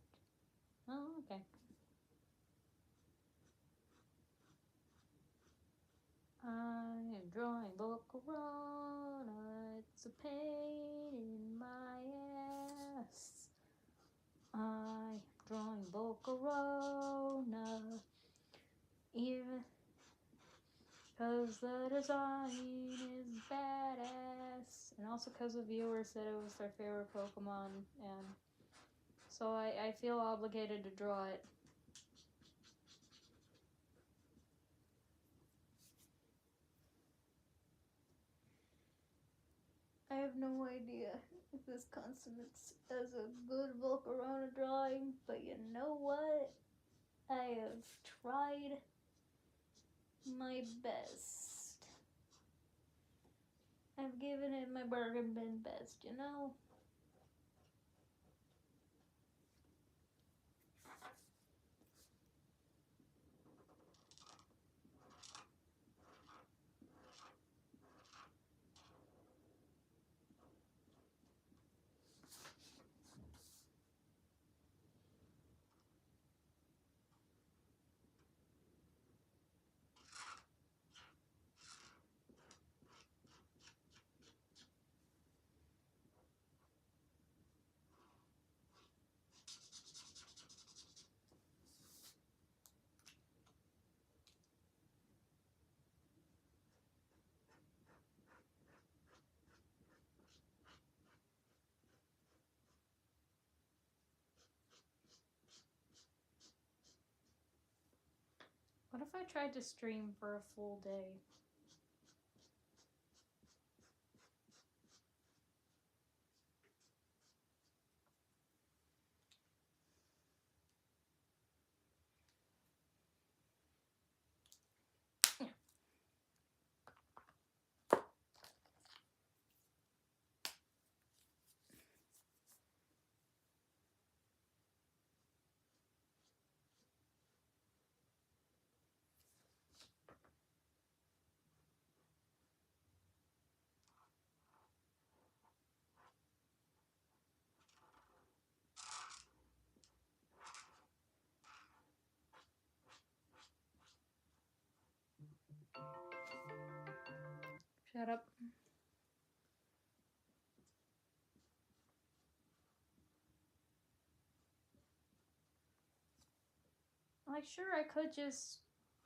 Oh, okay. I am drawing Volcarona. It's a pain in my ass. I am drawing Volcarona. Even because the design is badass. And also because the viewers said it was their favorite Pokemon. And so I feel obligated to draw it. I have no idea if this consummates as a good Volcarona drawing, but you know what? I have tried my best. I've given it my bargain bin best, you know? What if I tried to stream for a full day? head up. Like, sure, I could just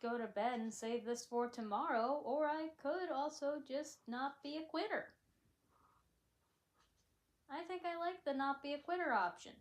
go to bed and save this for tomorrow, or I could also just not be a quitter. I think I like the not be a quitter option.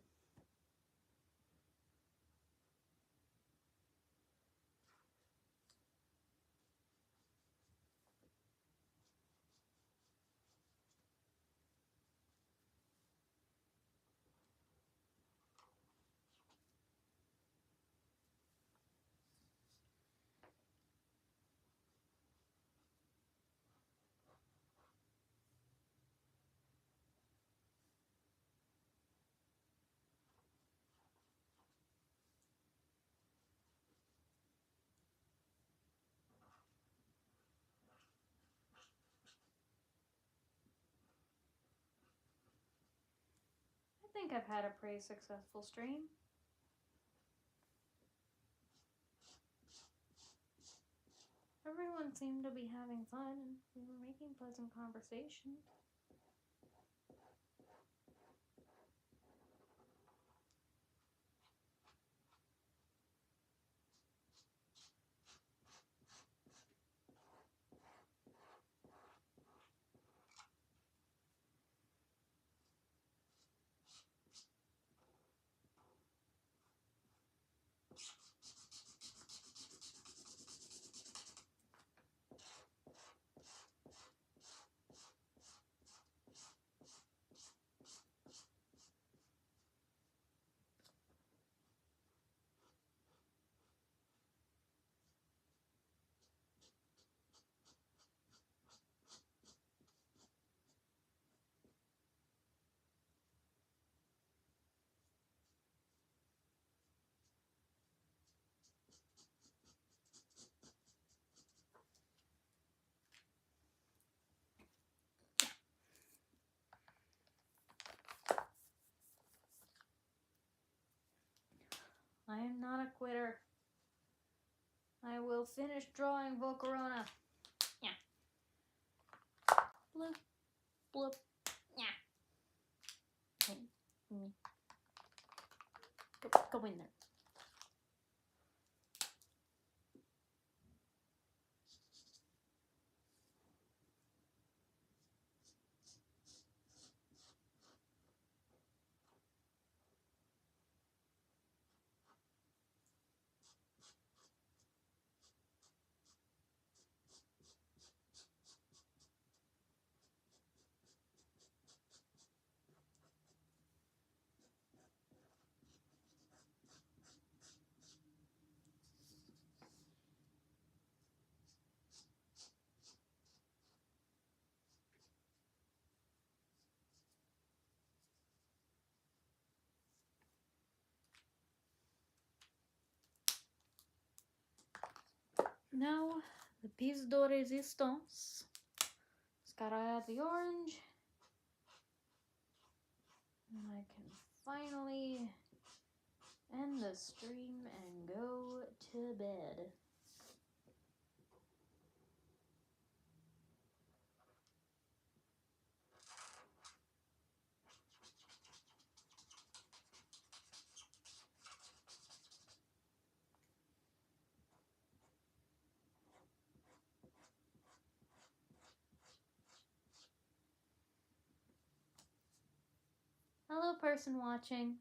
I think I've had a pretty successful stream. Everyone seemed to be having fun, and we were making pleasant conversation. I am not a quitter. I will finish drawing Volcarona. Yeah. Bloop, bloop, yeah. Go in there. Now, the piece de resistance. Just gotta add the orange. And I can finally end the stream and go to bed. Hello, person watching.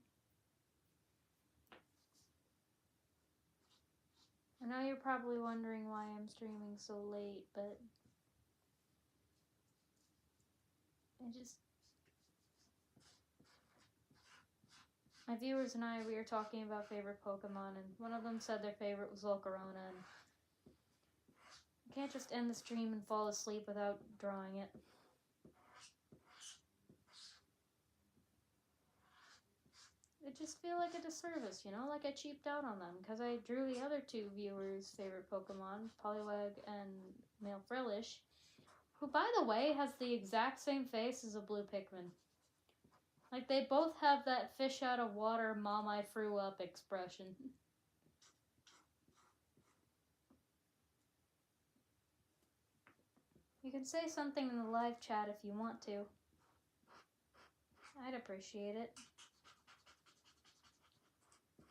I know you're probably wondering why I'm streaming so late, but my viewers and I, we were talking about favorite Pokemon, and one of them said their favorite was Volcarona, and I can't just end the stream and fall asleep without drawing it. It just feel like a disservice, you know? Like I cheaped out on them, because I drew the other two viewers' favorite Pokemon, Poliwag and Male Frillish, who, by the way, has the exact same face as a blue Pikmin. Like, they both have that fish out of water, mom I threw up expression. You can say something in the live chat if you want to. I'd appreciate it.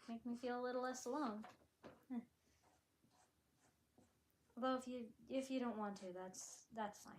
Make me feel a little less alone. Although if you don't want to, that's fine.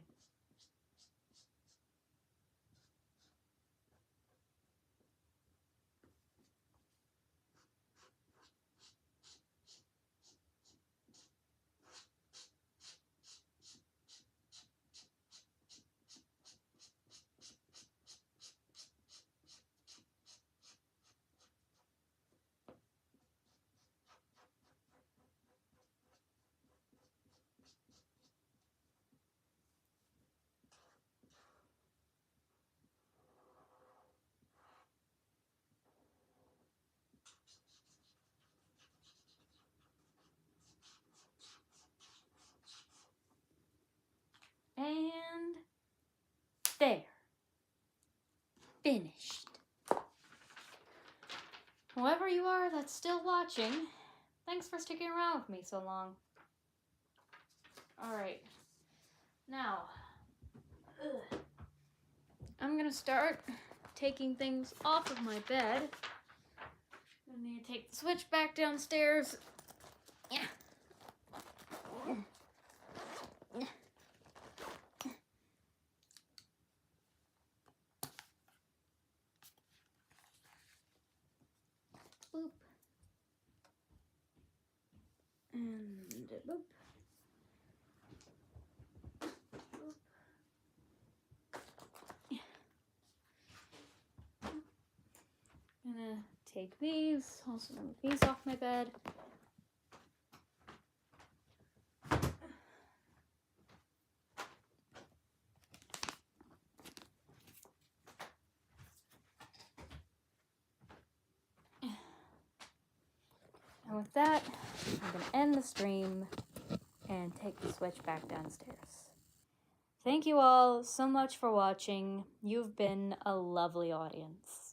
And there. Finished. Whoever you are that's still watching, thanks for sticking around with me so long. Alright. Now, I'm gonna start taking things off of my bed. I need to take the switch back downstairs. Yeah. Boop. And boop. Boop. Yeah. Gonna take these, also remove these off my bed. And with that, I'm going to end the stream and take the switch back downstairs. Thank you all so much for watching. You've been a lovely audience.